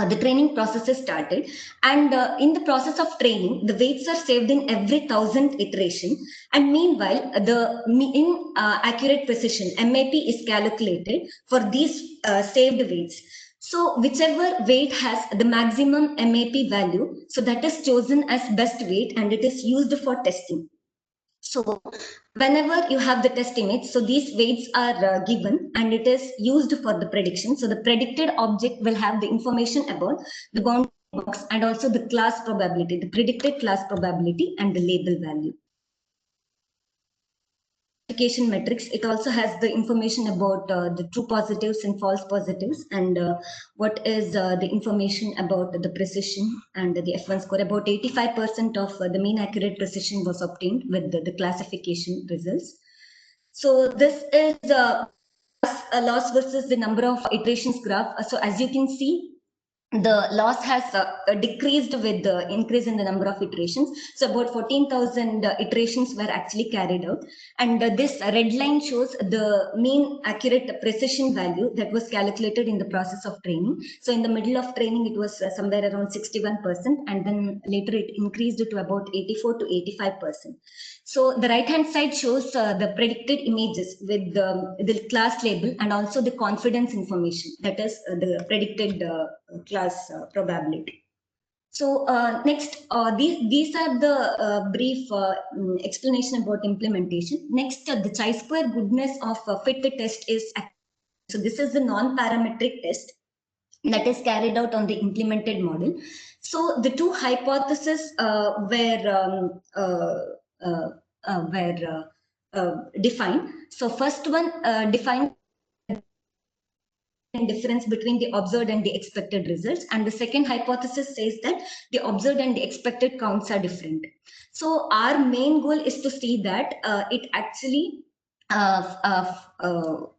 the training process is started. And in the process of training, the weights are saved in every 1000 iteration. And meanwhile, the mean accurate precision, MAP, is calculated for these saved weights. So whichever weight has the maximum MAP value, so that is chosen as best weight, and it is used for testing. So whenever you have the test image, so these weights are given and it is used for the prediction. So the predicted object will have the information about the bounding box and also the class probability, the predicted class probability, and the label value. Classification metrics, it also has the information about the true positives and false positives, and what is the information about the precision and the F1 score. About 85% of the mean accurate precision was obtained with the classification results. So this is loss versus the number of iterations graph. So as you can see, the loss has decreased with the increase in the number of iterations. So about 14,000 iterations were actually carried out. And this red line shows the mean accurate precision value that was calculated in the process of training. So in the middle of training, it was somewhere around 61%. And then later it increased to about 84 to 85%. So the right hand side shows the predicted images with the class label and also the confidence information, that is the predicted class probability. So next, these are the brief explanation about implementation. Next, the chi-square goodness of fit test is, so this is the non-parametric test that is carried out on the implemented model. So the two hypotheses were defined. So first one defined difference between the observed and the expected results, and the second hypothesis says that the observed and the expected counts are different. So our main goal is to see that it actually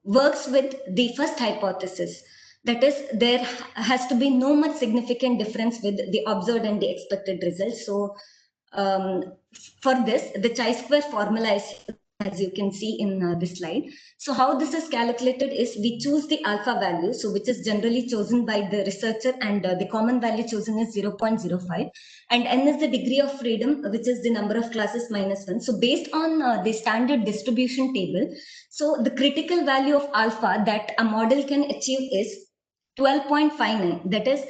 works with the first hypothesis. That is, there has to be no much significant difference with the observed and the expected results. So for this, the chi-square formula is, as you can see in this slide. So how this is calculated is we choose the alpha value, so which is generally chosen by the researcher, and the common value chosen is 0.05, and n is the degree of freedom, which is the number of classes minus 1. So based on the standard distribution table, so the critical value of alpha that a model can achieve is 12.59. That is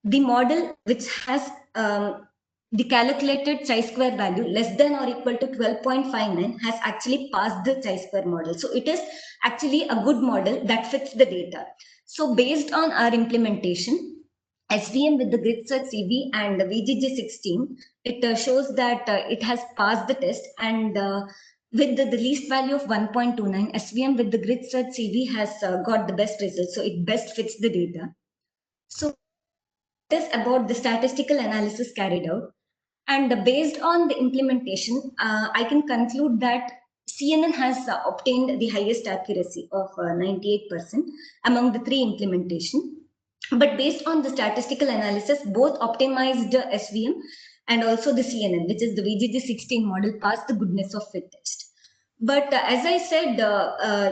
the model which has the calculated chi-square value less than or equal to 12.59 has actually passed the chi-square model. So it is actually a good model that fits the data. So based on our implementation, SVM with the grid search CV and the VGG16, it shows that it has passed the test, and with the least value of 1.29, SVM with the grid search CV has got the best result. So it best fits the data. So it is about the statistical analysis carried out. And based on the implementation, I can conclude that CNN has obtained the highest accuracy of 98% among the three implementation. But based on the statistical analysis, both optimized SVM and also the CNN, which is the VGG16 model, passed the goodness of fit test. But as I said,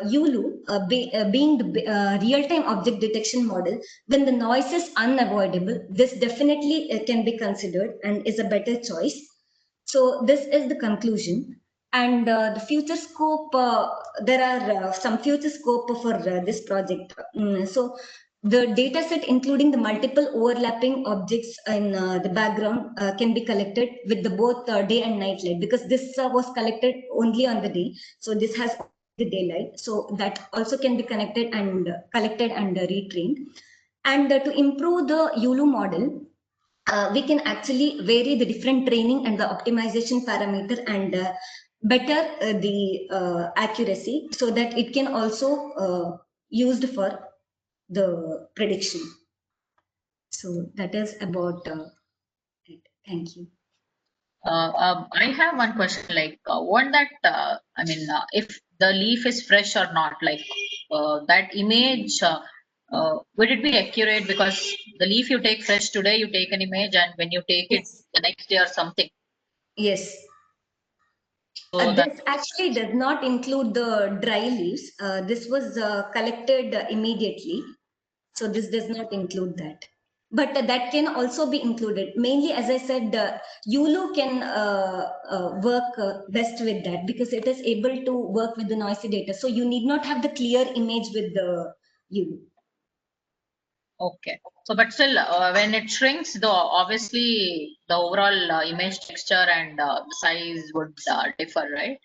ULU, being the real-time object detection model, when the noise is unavoidable, this definitely can be considered and is a better choice. So this is the conclusion. And the future scope, there are some future scope for this project. So the data set, including the multiple overlapping objects in the background, can be collected with the both day and night light, because this was collected only on the day. So this has the daylight. So that also can be connected and collected and retrained. And to improve the ULU model, we can actually vary the different training and the optimization parameter and better the accuracy, so that it can also used for the prediction. So that is about it. Thank you. I have one question, like what that, if the leaf is fresh or not, like that image, would it be accurate? Because the leaf you take fresh today, you take an image, and when you take it Yes. the next day or something. Yes. So This actually does not include the dry leaves. This was collected immediately. So this does not include that. But that can also be included. Mainly, as I said, ULU can work best with that, because it is able to work with the noisy data. So you need not have the clear image with the ULU. okay. So, but still, when it shrinks, though, obviously the overall image texture and size would differ, right?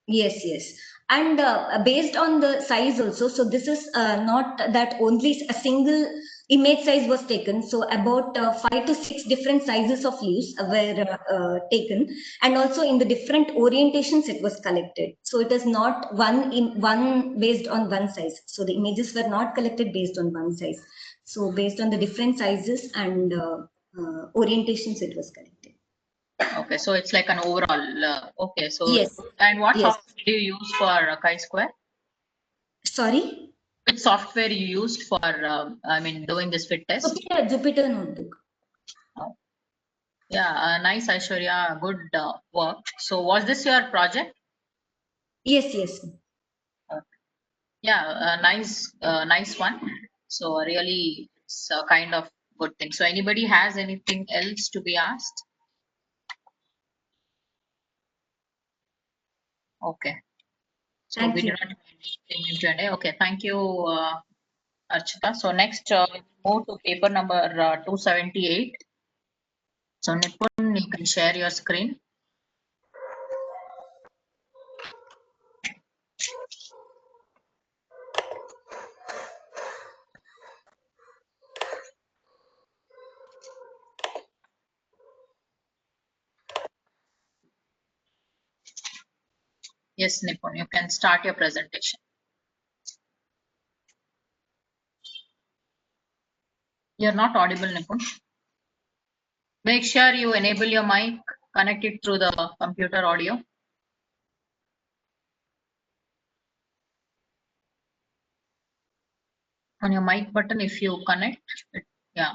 Yes, yes. And based on the size also, so this is not that only a single image size was taken. So about 5 to 6 different sizes of leaves were taken, and also in the different orientations it was collected. So it is not one based on one size. So the images were not collected based on one size. So based on the different sizes and orientations it was collected. Okay, so it's like an overall. Okay, so Yes. and what Yes. software do you use for chi-square? Sorry? Which software you used for doing this fit test? Jupyter Notebook. Oh. Yeah, nice, Aishwarya. Good work. So was this your project? Yes, yes. Yeah, nice one. So really, it's a kind of good thing. So anybody has anything else to be asked? Okay. So Thank we do you. not have anything in Q&A. Okay, thank you, Archita. So next, move to paper number 278. So Nipun, you can share your screen. Yes, Nipun, you can start your presentation. You're not audible, Nipun. Make sure you enable your mic, connect it through the computer audio. On your mic button, if you connect, yeah.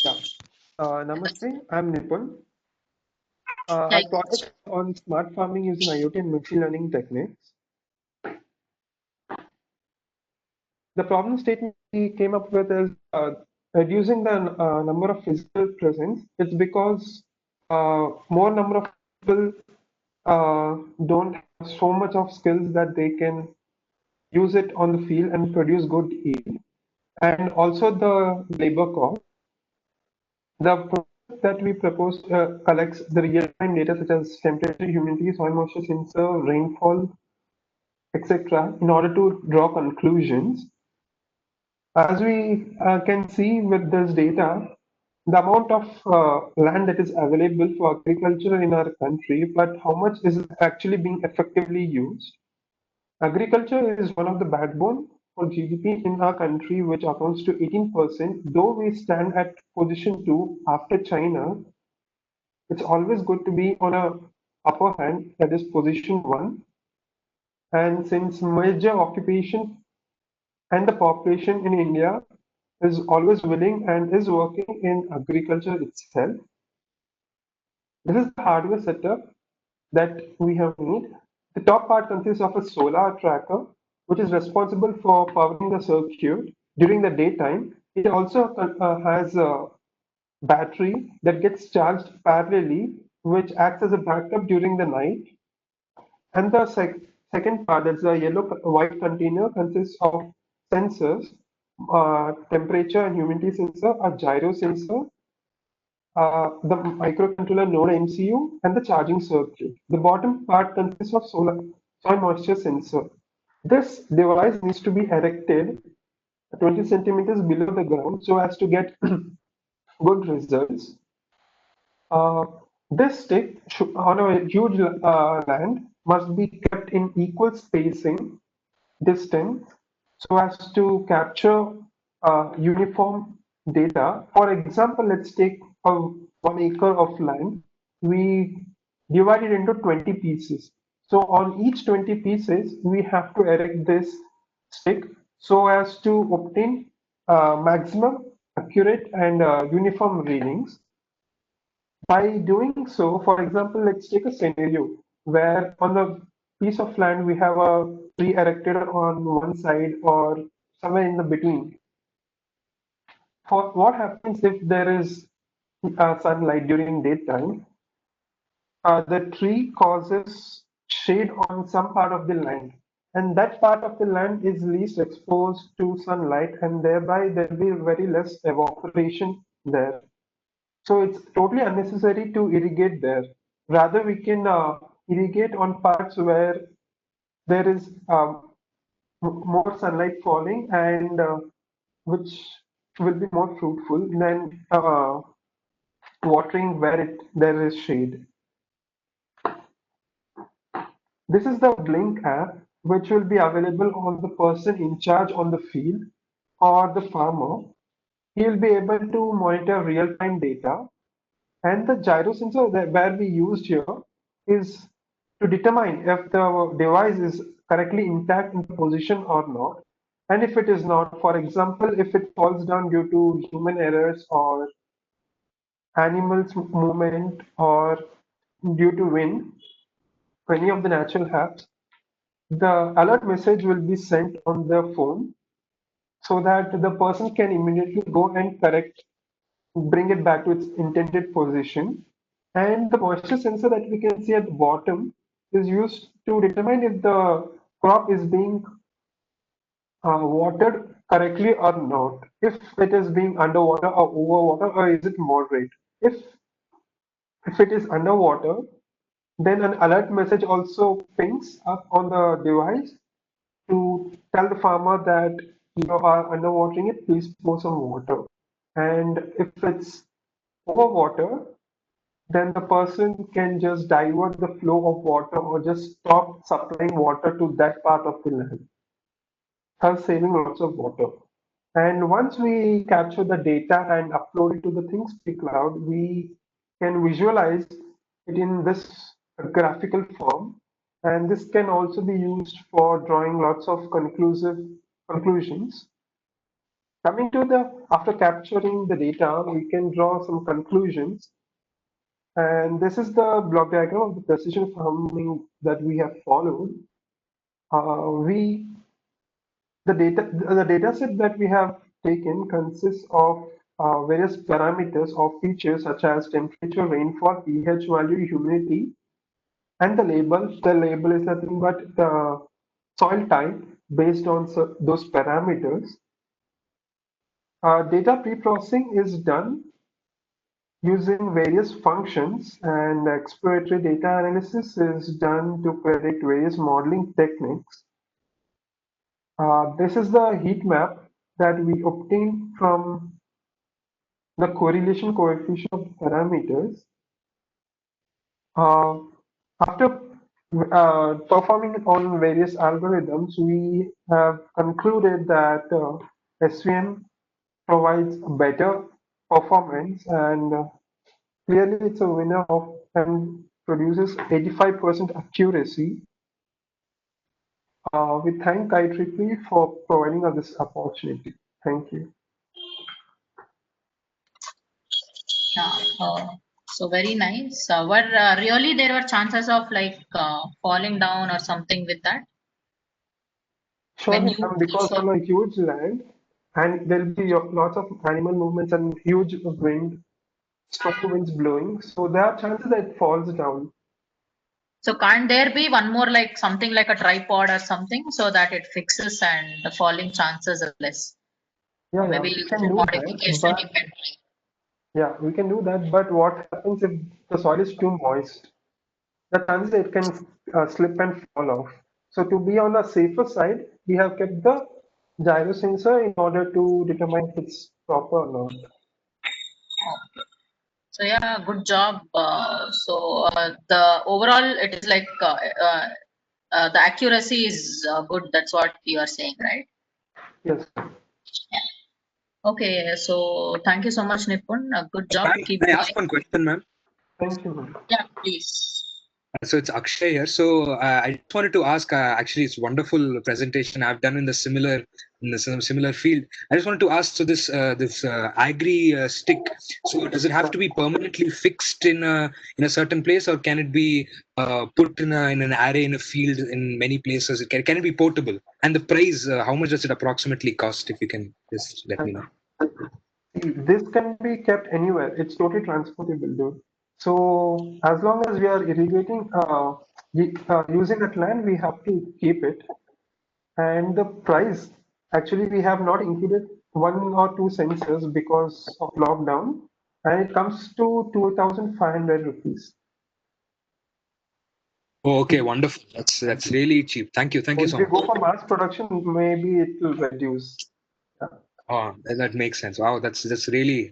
Yeah. Namaste, I'm Nipun. Yeah, Our project on smart farming using IoT and machine learning techniques. The problem statement we came up with is reducing the number of physical presence. It's because more number of people don't have so much of skills that they can use it on the field and produce good yield. and also the labor cost. The project that we proposed collects the real-time data such as temperature, humidity, soil moisture sensor, rainfall, etc. in order to draw conclusions. As we can see with this data, the amount of land that is available for agriculture in our country, but how much is actually being effectively used. Agriculture is one of the backbone for GDP in our country, which accounts to 18%. Though we stand at position 2 after China, it's always good to be on a upper hand, that is position 1. And since major occupation and the population in India is always willing and is working in agriculture itself, this is the hardware setup that we have made. The top part consists of a solar tracker, which is responsible for powering the circuit during the daytime. It also has a battery that gets charged parallelly, which acts as a backup during the night. And the second part, that's the yellow white container, consists of sensors, temperature and humidity sensor, a gyro sensor, the microcontroller node MCU, and the charging circuit. The bottom part consists of soil moisture sensor. This device needs to be erected 20 centimeters below the ground so as to get good results. This stick on a huge land must be kept in equal spacing distance so as to capture uniform data. For example, let's take a 1 acre of land. We divide it into 20 pieces. So on each 20 pieces, we have to erect this stick so as to obtain maximum accurate and uniform readings. By doing so, for example, let's take a scenario where on the piece of land we have a tree erected on one side or somewhere in the between. For what happens if there is sunlight during daytime? The tree causes shade on some part of the land, and that part of the land is least exposed to sunlight, and thereby there will be very less evaporation there. So it's totally unnecessary to irrigate there. Rather, we can irrigate on parts where there is more sunlight falling and which will be more fruitful than watering where there is shade. This is the Blink app, which will be available on the person in charge on the field or the farmer. He will be able to monitor real-time data. And the gyro sensor that where we used here is to determine if the device is correctly intact in the position or not. And if it is not, for example, if it falls down due to human errors or animals movement or due to wind, any of the natural haps, the alert message will be sent on the phone so that the person can immediately go and bring it back to its intended position. And the moisture sensor that we can see at the bottom is used to determine if the crop is being watered correctly or not. If it is being underwater or overwater, or is it moderate. If it is underwater, then an alert message also pings up on the device to tell the farmer that you are underwatering it, please pour some water. And if it's overwater, then the person can just divert the flow of water or just stop supplying water to that part of the land, thus saving lots of water. And once we capture the data and upload it to the ThingSpeak cloud, we can visualize it in this graphical form. And this can also be used for drawing lots of conclusions. Coming to after capturing the data, we can draw some conclusions. And this is the block diagram of the precision farming that we have followed. The data set that we have taken consists of various parameters of features such as temperature, rainfall, pH value, humidity, and the label. The label is nothing but the soil type based on those parameters. Data pre-processing is done using various functions, and exploratory data analysis is done to predict various modeling techniques. This is the heat map that we obtained from the correlation coefficient of parameters. Uh, After performing on various algorithms, we have concluded that SVM provides better performance, and clearly it's a winner of and produces 85% accuracy. We thank IEEE for providing us this opportunity. Thank you. Yeah. So very nice. Were really there were chances of like falling down or something with that when Surely, you because so on a huge land, and there'll be lots of animal movements and huge wind, strong winds blowing, so there are chances that it falls down. so can't there be one more like something like a tripod or something so that it fixes and the falling chances are less? Yeah, Or yeah, maybe we can little do that, modification you but can try. yeah, we can do that. But what happens if the soil is too moist? The chances it can slip and fall off. So to be on the safer side, we have kept the gyro sensor in order to determine if it's proper or not. So yeah, good job. The overall it is like the accuracy is good. That's what you are saying, right? Yes, Okay. So thank you so much, Nipun. Good job. Keep Can I ask going. one question, ma'am? thank you, ma'am. Yeah, please. So it's Akshay here. So I just wanted to ask. Actually, it's wonderful presentation I've done in the similar field. I just wanted to ask. So this agri stick. So does it have to be permanently fixed in a certain place, or can it be put in an array in a field in many places? Can it be portable? And the price, how much does it approximately cost? If you can just let me know. See, this can be kept anywhere. It's totally transportable, dude. So as long as we are irrigating using that land, we have to keep it. And the price, actually, we have not included one or two sensors because of lockdown, and it comes to 2,500 rupees. Oh, okay, wonderful. That's really cheap. Thank you. Thank So you if so we much. go for mass production, maybe it will reduce. Yeah. Oh, that makes sense. Wow, it's really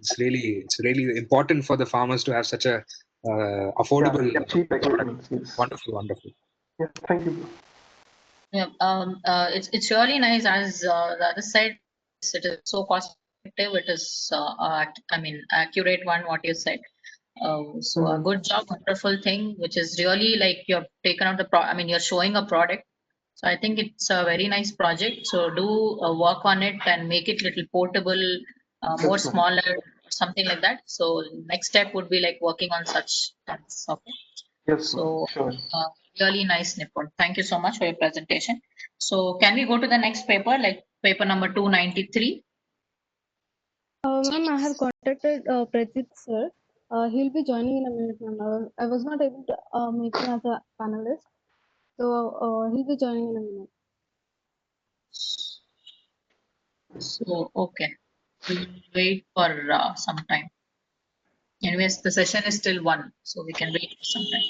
important for the farmers to have such a affordable Yeah, cheap product. equipment. Yes. Wonderful, wonderful. Yeah, thank you. Yeah. It's really nice as the other side. It is so cost effective. It is I mean accurate one. What you said. So a Mhm. good job, wonderful thing, which is really like you've taken out the I mean, you're showing a product. So I think it's a very nice project. So do work on it and make it little portable, more Yes, ma'am. smaller, something like that. So next step would be like working on such things. Okay. Yes, ma'am. So Sure. really nice, Nipun. Thank you so much for your presentation. So can we go to the next paper, like paper number 293? Ma'am, I have contacted Pratik sir. He'll be joining in a minute, ma'am. I was not able to meet him as a panelist, so he'll be joining in a minute. So okay, we'll wait for some time. Anyways, the session is still one, so we can wait for some time.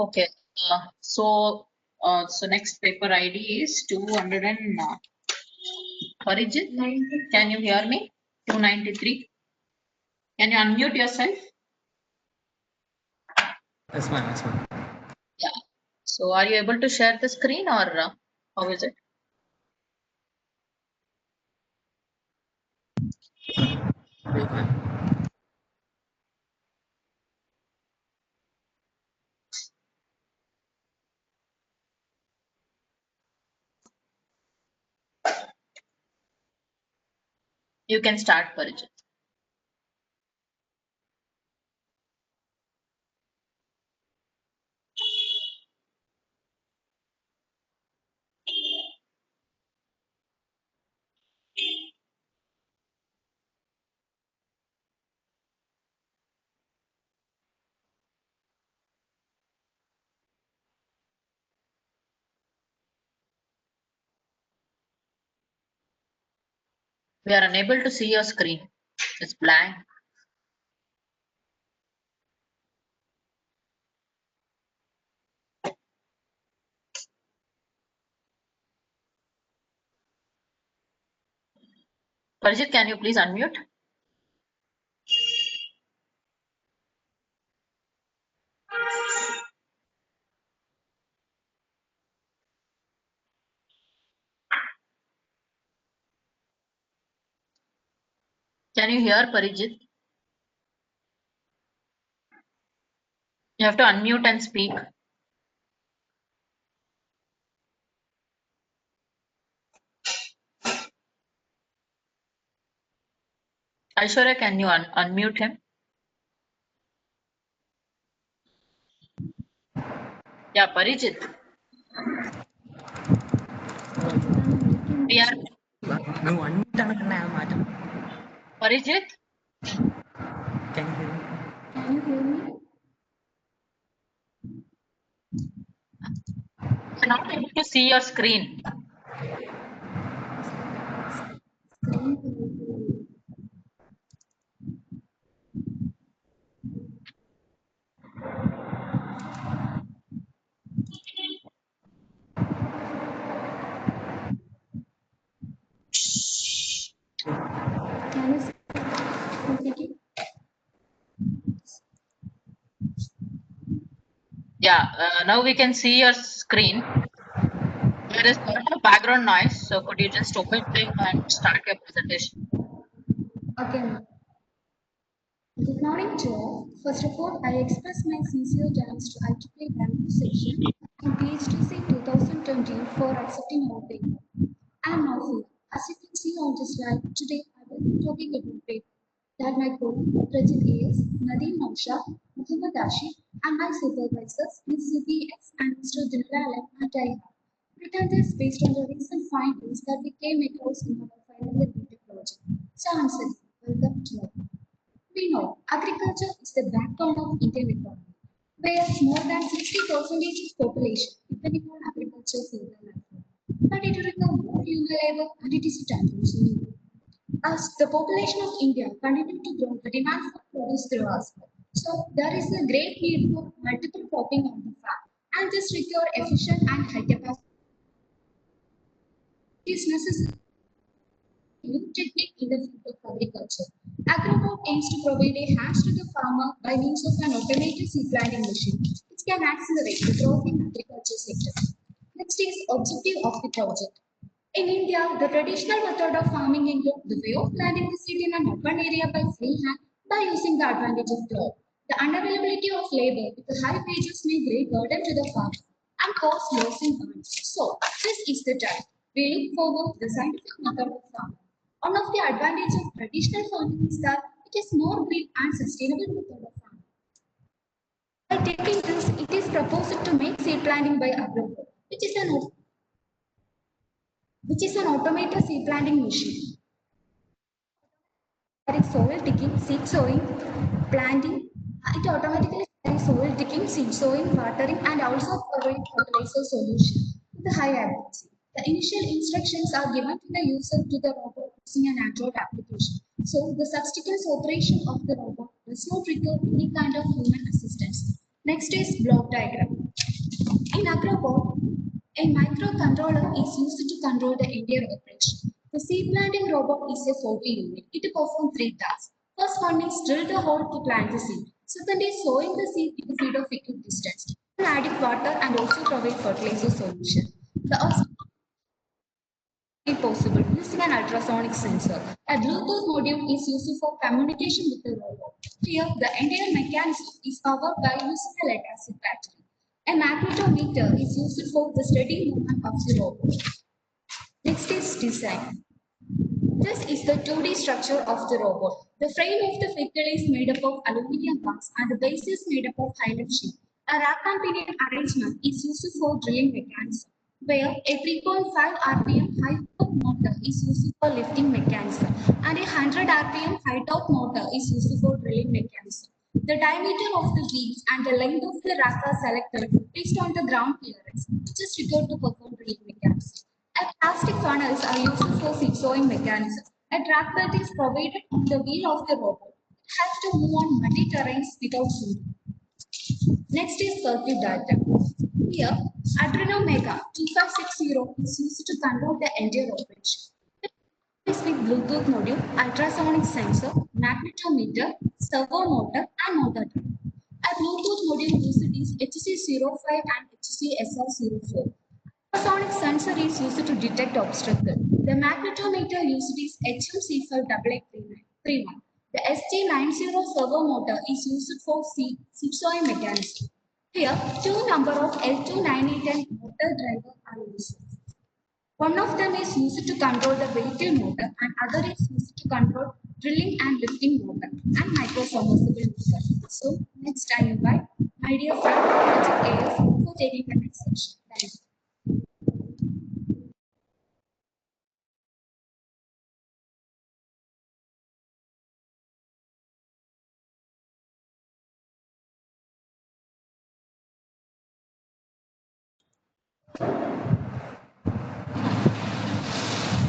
Okay. So next paper ID is 200 and Parijit, can you hear me? 293. Can you unmute yourself? Yes, ma'am. Yes, ma'am. Yeah. So are you able to share the screen or how is it? Wait, ma'am. You can start, Parijit. We are unable to see your screen. It's blank. Parijit, can you please unmute? Can you hear Parijit? You have to unmute and speak. Aishwarya, can you unmute him? Yeah, Parijit. We are No one. Parijit. Can you hear me? Can you hear me? We're not able to see your screen. Can you see? Yeah, now we can see your screen. There is a lot of background noise, so could you just open it and start your presentation? Okay. Good morning to all. First of all, I express my sincere thanks to IEEE Bangalore Section and B-HTC 2020 for accepting our paper. I am Nafi. As you can see on the slide, today I will be talking about paper that my co-project is Nadeem Nausha, Muhammad Ashif, and my supervisors, Ms. Zubi X and Mr. Dilal and I have written this based on the recent findings that we came across in our final year BTech project. So, I'm welcome to all. We know agriculture is the backbone of Indian economy, where more than 60% of population depending on agriculture for their livelihood. But it requires more human labor and it is a time-consuming work. As the population of India continues to grow, the demand for produce grows as well. So there is a great need for multiple cropping on the farm, and this requires efficient and high capacity. It is necessary new technique in the field of agriculture. AgroBot aims to provide a hands to the farmer by means of an automated seed planting machine, which can accelerate the growth in agriculture sector. Next is objective of the project. In India, the traditional method of farming includes the way of planting the seed in an open area by freehand by using the advantage of plow. The unavailability of labor with the high wages may great burden to the farmer and cause loss in earnings. So, this is the time. We look forward to the scientific method of farming. One of the advantages of traditional farming is that it is more green and sustainable method of farming. By taking this, it is proposed to make seed planting by AgroGrow, which is an automated seed planting machine. Soil digging, seed sowing, planting. It automatically carries soil digging, seed sowing, watering, and also providing fertilizer solution with a high accuracy. The initial instructions are given to the user to the robot using an Android application. So the subsequent operation of the robot does not require any kind of human assistance. Next is block diagram. In Agrobot, a microcontroller is used to control the entire operation. The seed planting robot is a 40 unit. It performs 3 tasks. First one is drill the hole to plant the seed. Second is sowing the seed in the field of equal distance. And adding water and also provide fertilizer solution. The also possible using an ultrasonic sensor. A Bluetooth module is used for communication with the robot. Here, the entire mechanism is powered by using a lead acid battery. A magnetometer is used for the steady movement of the robot. Next is design. This is the 2D structure of the robot. The frame of the vehicle is made up of aluminum parts and the base is made up of high sheet. A rack and pinion arrangement is used for drilling mechanism, where a 3.5 rpm high torque motor is used for lifting mechanism and a 100 rpm high torque motor is used for drilling mechanism. The diameter of the wheels and the length of the rack are selected based on the ground clearance, which is required to perform drilling mechanism. Plastic funnels are used for seed sowing mechanism. A track belt is provided on the wheel of the robot. It has to move on muddy terrains without sinking. Next is circuit diagram. Here, Arduino Mega 2560 is used to control the entire operation. This with Bluetooth module, ultrasonic sensor, magnetometer, servo motor, and motor drive. A Bluetooth module used is HC05 and HCSR04. Ultrasonic sensor is used to detect obstacle. The magnetometer used is HM458831. The ST90 servo motor is used for seed sowing mechanism. Here, two number of L298 and motor driver are used. One of them is used to control the vehicle motor and other is used to control drilling and lifting motor and micro-submersible motor. So, next I invite my dear friend Project AS for taking the next session. Thank you.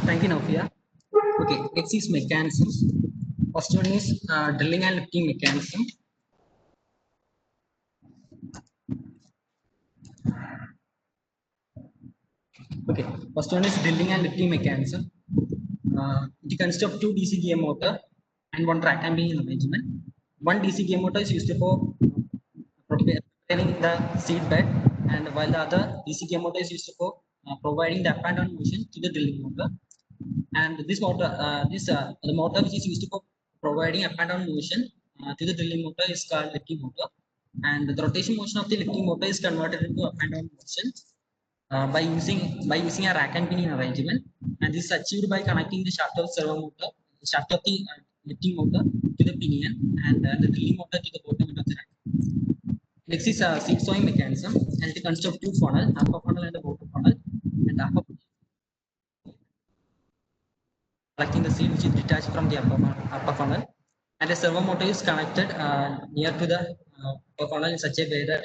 Thank you, Navya. Okay, next is mechanisms. First one is drilling and lifting mechanism. Okay, first one is drilling and lifting mechanism. It consists of two DC gear motor and one track and pinion arrangement. One DC gear motor is used for preparing the seed bed, and while the other DC gear motor is used for providing the up and down motion to the drilling motor. And this motor, the motor which is used for providing up and down motion to the drilling motor is called lifting motor. And the rotation motion of the lifting motor is converted into up and down motion by using a rack and pinion arrangement, and this is achieved by connecting the shaft of servo motor, the shaft of the lifting motor to the pinion, and the drilling motor to the bottom end of the rack. Next is a seed sowing mechanism, and it consists of two funnel, upper funnel and the bottom funnel. And the upper collecting the seed which is detached from the upper funnel, and the servo motor is connected near to the upper funnel in such a way that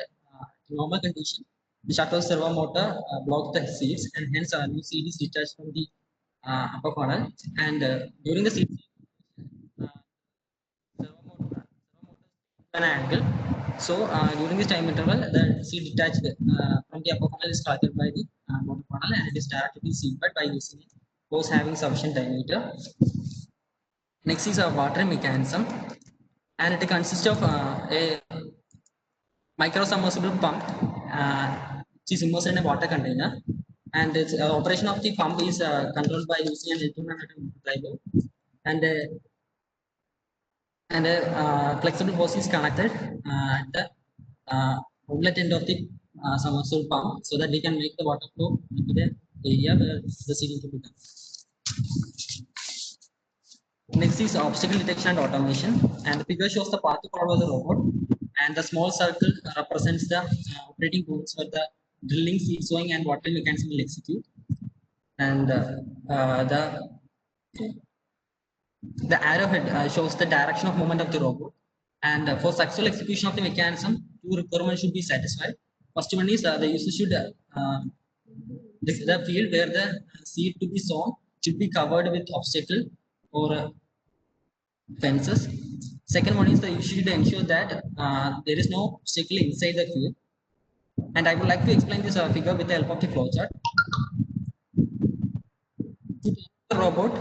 normal condition the shaft of servo motor blocks the seeds, and hence a new seed is detached from the upper funnel. And during the seed servo motor an angle. So during this time interval, the seed detached from the upper funnel is collected by the motor funnel, and it is directed to the seed bed by using a hose having sufficient diameter. Next is a watering mechanism, and it consists of a micro submersible pump which is immersed in a water container, and its operation of the pump is controlled by using an electromagnetic driver, and a flexible hose is connected at the outlet end of the submersible pump, so that we can make the water flow into the area where the seeding to be done. Next is obstacle detection and automation, and the figure shows the path to follow the robot, and the small circle represents the operating points where the drilling, seed sowing, and watering mechanism will execute. And the arrowhead shows the direction of movement of the robot. And for successful execution of the mechanism, two requirements should be satisfied. First one is the user should the field where the seed to be sown should be covered with obstacle or fences. Second one is that you should ensure that there is no obstacle inside the field. And I would like to explain this figure with the help of the flowchart. The robot,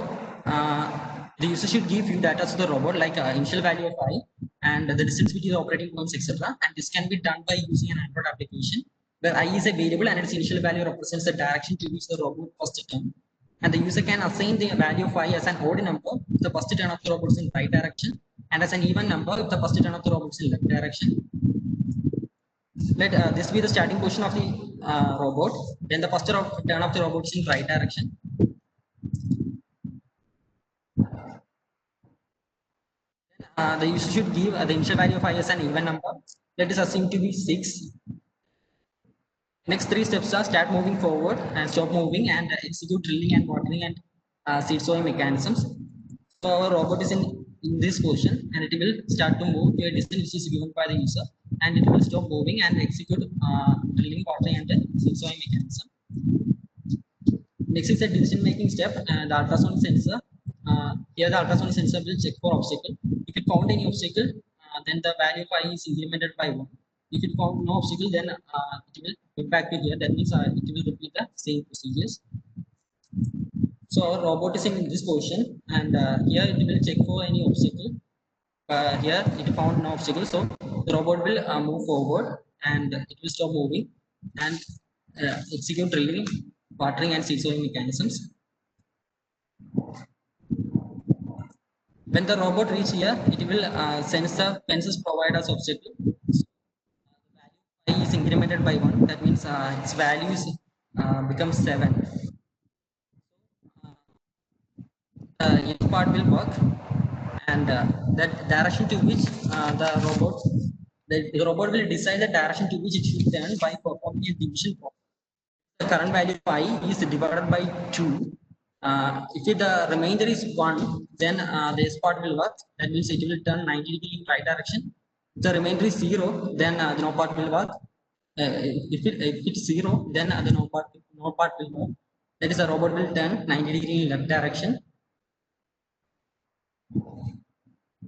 the user should give few data to the robot, like initial value of I and the distance between the operating points, etc. And this can be done by using an Android application where I is a variable and its initial value represents the direction to which the robot first turn. And the user can assign the value of I as an odd number if the first turn of the robot is in right direction, and as an even number if the first turn of the robot is in left direction. Let this be the starting position of the robot. Then the first turn of the robot is in right direction. The user should give the initial value of I as an even number. Let us assume to be 6. Next 3 steps are start moving forward and stop moving and execute drilling and watering and seed sowing mechanisms. So our robot is in this position and it will start to move to a distance which is given by the user, and it will stop moving and execute drilling, watering and seed sowing mechanism. Next is the decision making step, and the ultrasonic sensor. Here the ultrasonic sensor will check for obstacle. If it found any obstacle, then the value of I is incremented by 1. If it found no obstacle, then it will go back to here. That means it will repeat the same procedures. So our robot is in this position, and here it will check for any obstacle. Here it found no obstacle, so the robot will move forward and it will stop moving and execute drilling, watering and seed sowing mechanisms. When the robot reaches here, it will sense the fences provide us obstacle. So, the value I is incremented by 1. That means its values becomes 7. Each part will work, and that direction to which the robot will decide the direction to which it should turn by performing a division process. The current value of I is divided by 2. If the remainder is 1, then this part will work. That means it will turn 90 degree in right direction. If the remainder is 0, then the no part will work. If it's 0, then the no part will work. That is, the robot will turn 90 degree in left direction.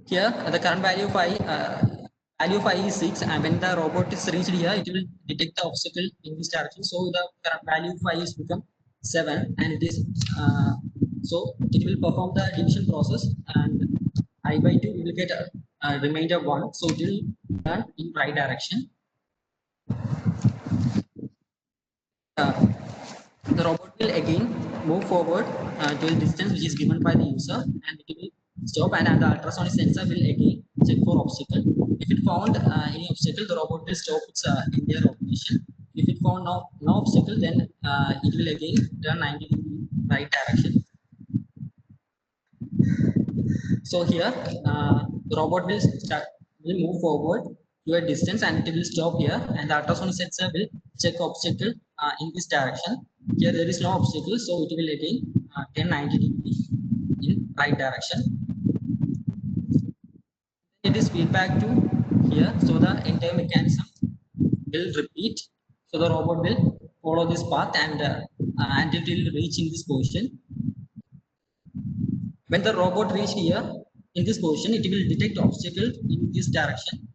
Here the current value of I is 6, and when the robot is reached here, it will detect the obstacle in this direction. So the current value of I is become 7, and it is so it will perform the division process, and I by 2 will get a remainder 1. So it will turn in right direction. The robot will again move forward to a distance which is given by the user, and it will stop, and the ultrasonic sensor will again check for obstacle. If it found any obstacle, the robot will stop its entire operation. If it found no obstacle, then it will again turn 90 degree right direction. So here the robot will move forward to a distance, and it will stop here, and the ultrasonic sensor will check obstacle in this direction. Here there is no obstacle, so it will again turn 90 degree in right direction. It is feedback to here, so the entire mechanism will repeat. So the robot will follow this path and until it will reach in this position. When the robot reaches here in this position, it will detect obstacle in this direction.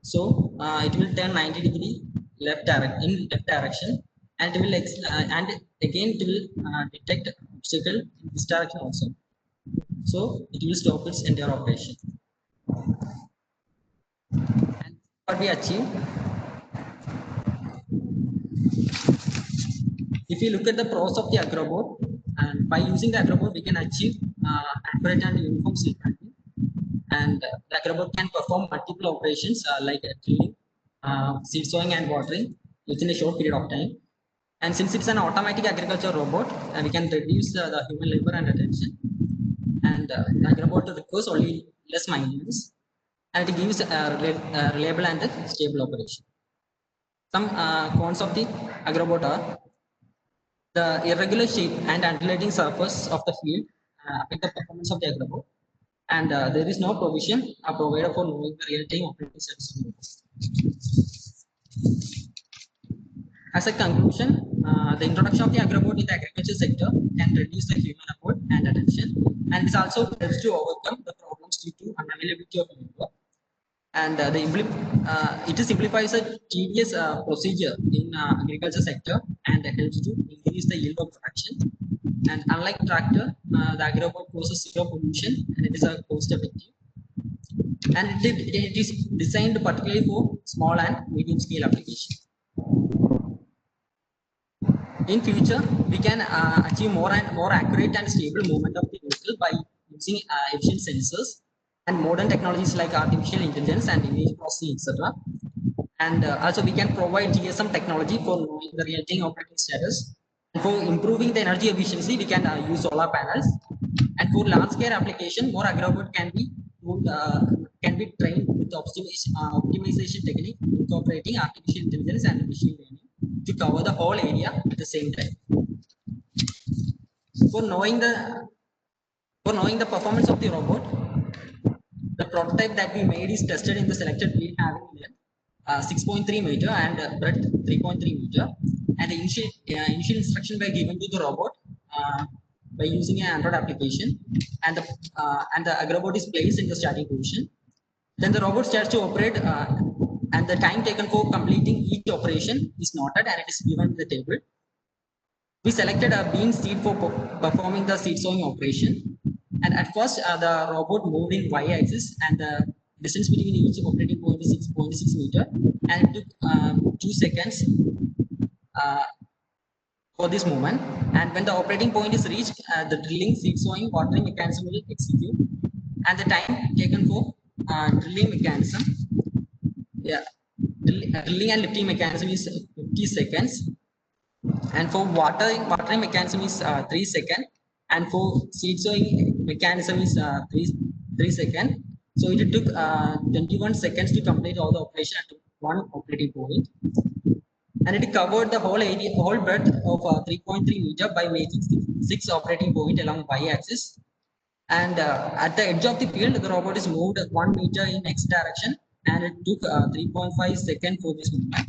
So it will turn 90 degree left direction, and it will and again it will detect obstacle in this direction also. So it will stop its entire operation. And what we achieve, if you look at the pros of the agrobot, and by using the agrobot we can achieve accurate and uniform seed planting, and the agrobot can perform multiple operations like drilling, seed sowing and watering within a short period of time. And since it's an automatic agriculture robot, we can reduce the human labor and attention, and the agrobot requires only less maintenance, and it gives a reliable and stable operation. Some cons of the agrobot are: the irregular shape and undulating surface of the field affect the performance of the agrobot, and there is no provision provided for knowing the real-time operating status. As a conclusion, the introduction of the agrobot in the agriculture sector can reduce the human effort and attention, and this also helps to overcome the problem response due to unavailability of labor. And it simplifies a tedious procedure in agriculture sector and helps to increase the yield of production. And unlike tractor, the agrobot causes zero pollution and it is a cost effective. And it is designed particularly for small and medium scale application. In future, we can achieve more and more accurate and stable movement of the vehicle by using efficient sensors and modern technologies like artificial intelligence and image processing, etc. And also we can provide GSM technology for knowing the real-time operating status. And for improving the energy efficiency, we can use solar panels. And for large-scale application, more agrobot can be trained with optimization technique, incorporating artificial intelligence and machine learning to cover the whole area at the same time. For knowing the performance of the robot, the prototype that we made is tested in the selected field having length 6.3 meter and breadth 3.3 meter. And the initial instruction were given to the robot by using an Android application, and the agrobot is placed in the starting position. Then the robot starts to operate, and the time taken for completing each operation is noted and it is given in the table. We selected a bean seed for performing the seed sowing operation. And at first, the robot moved in y-axis, and the distance between each operating point is 6.6 meter, and it took 2 seconds for this movement. And when the operating point is reached, the drilling, seed sowing, watering mechanism will execute, and the time taken for drilling mechanism, drilling and lifting mechanism is 50 seconds. And for watering mechanism is 3 seconds, and for seed sowing mechanism is 3 seconds. So it took 21 seconds to complete all the operation at one operating point, and it covered the whole area, whole breadth of 3.3 meter by making 6 operating point along y-axis. And at the edge of the field, the robot is moved 1 meter in x direction, and it took 3.5 seconds for this movement.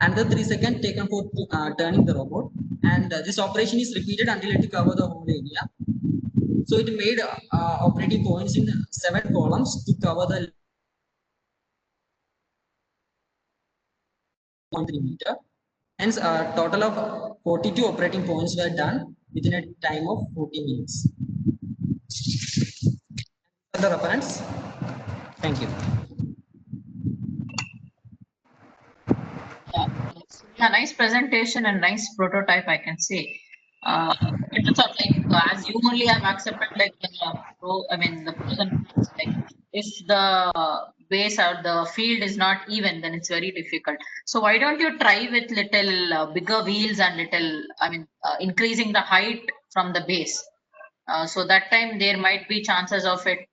Another 3 seconds taken for turning the robot, and this operation is repeated until it covers the whole area. So it made operating points in 7 columns to cover the 0.3 meter. Hence, a total of 42 operating points were done within a time of 40 minutes. For the reference, thank you. Yeah, nice presentation and nice prototype, I can say. It's sort of like as you only have accepted like the pros and cons. Like if the base or the field is not even, then it's very difficult. So why don't you try with little bigger wheels and little, increasing the height from the base. So that time there might be chances of it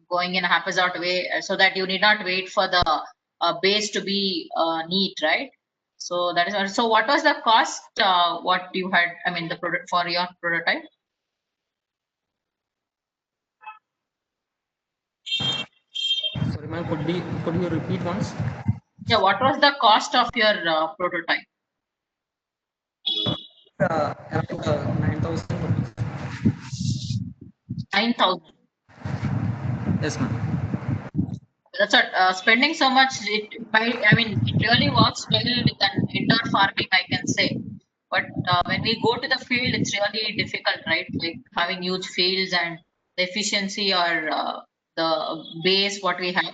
going in a haphazard way, so that you need not wait for the base to be neat, right? So that is so. What was the cost? What you had? The product for your prototype. Sorry, ma'am. Could you repeat once? Yeah. What was the cost of your prototype? Around 9,000 rupees. 9,000. Yes, ma'am. That's what spending so much. It really works well with an indoor farming, I can say. But when we go to the field, it's really difficult, right? Like having huge fields and the efficiency or the base what we have.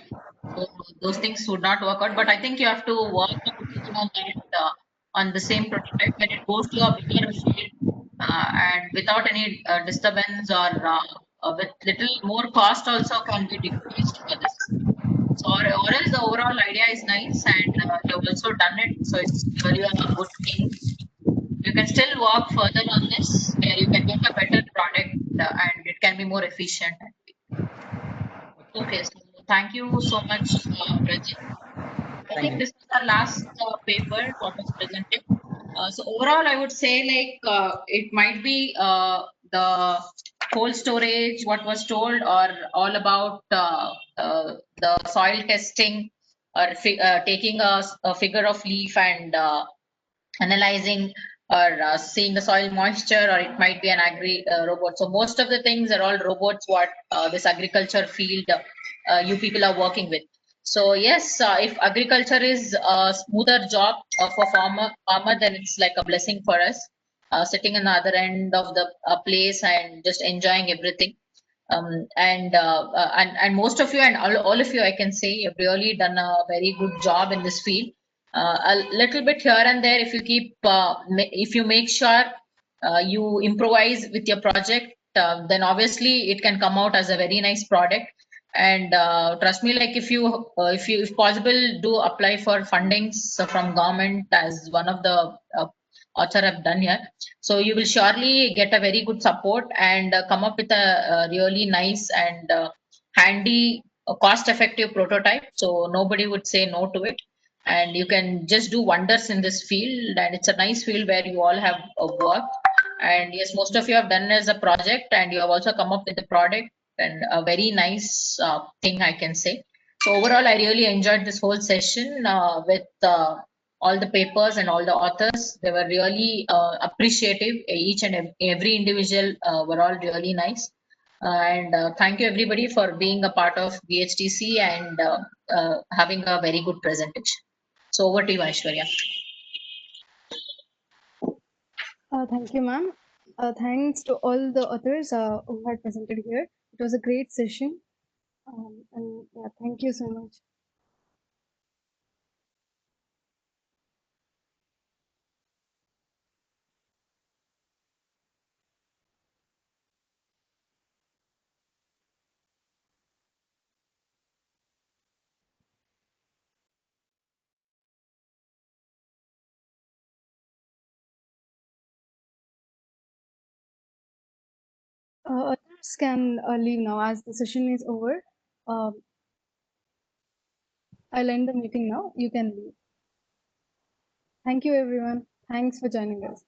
So those things would not work out. But I think you have to work on that on the same prototype when it goes to a bigger field and without any disturbance or with little more cost also can be decreased for this. So or else the overall idea is nice and you've also done it. So it's really a good thing. You can still work further on this where you can get a better product and it can be more efficient. Okay, so thank you so much, Rajit. I think this is our last paper what was presented. So overall, I would say like it might be the cold storage, what was told, or all about the soil testing, or taking a figure of leaf and analyzing or seeing the soil moisture, or it might be an agri robot. So most of the things are all robots what this agriculture field you people are working with. So yes, if agriculture is a smoother job for farmer, then it's like a blessing for us, sitting on the other end of the place and just enjoying everything. And most of you and all of you, I can say, you've really done a very good job in this field. A little bit here and there, if you keep if you make sure you improvise with your project, then obviously it can come out as a very nice product. And trust me, like if possible, do apply for fundings from government, as one of the author have done here. So you will surely get a very good support and come up with a really nice and handy, cost effective prototype. So nobody would say no to it. And you can just do wonders in this field. And it's a nice field where you all have worked. And yes, most of you have done as a project, and you have also come up with a product, and a very nice thing, I can say. So overall, I really enjoyed this whole session with all the papers and all the authors. They were really appreciative. Each and every individual were all really nice. And thank you everybody for being a part of B-HTC and having a very good presentation. So over to you, Aishwarya. Thank you, ma'am. Thanks to all the authors who had presented here. It was a great session. And yeah, thank you so much. Others can leave now as the session is over. I'll end the meeting now. You can leave. Thank you, everyone. Thanks for joining us.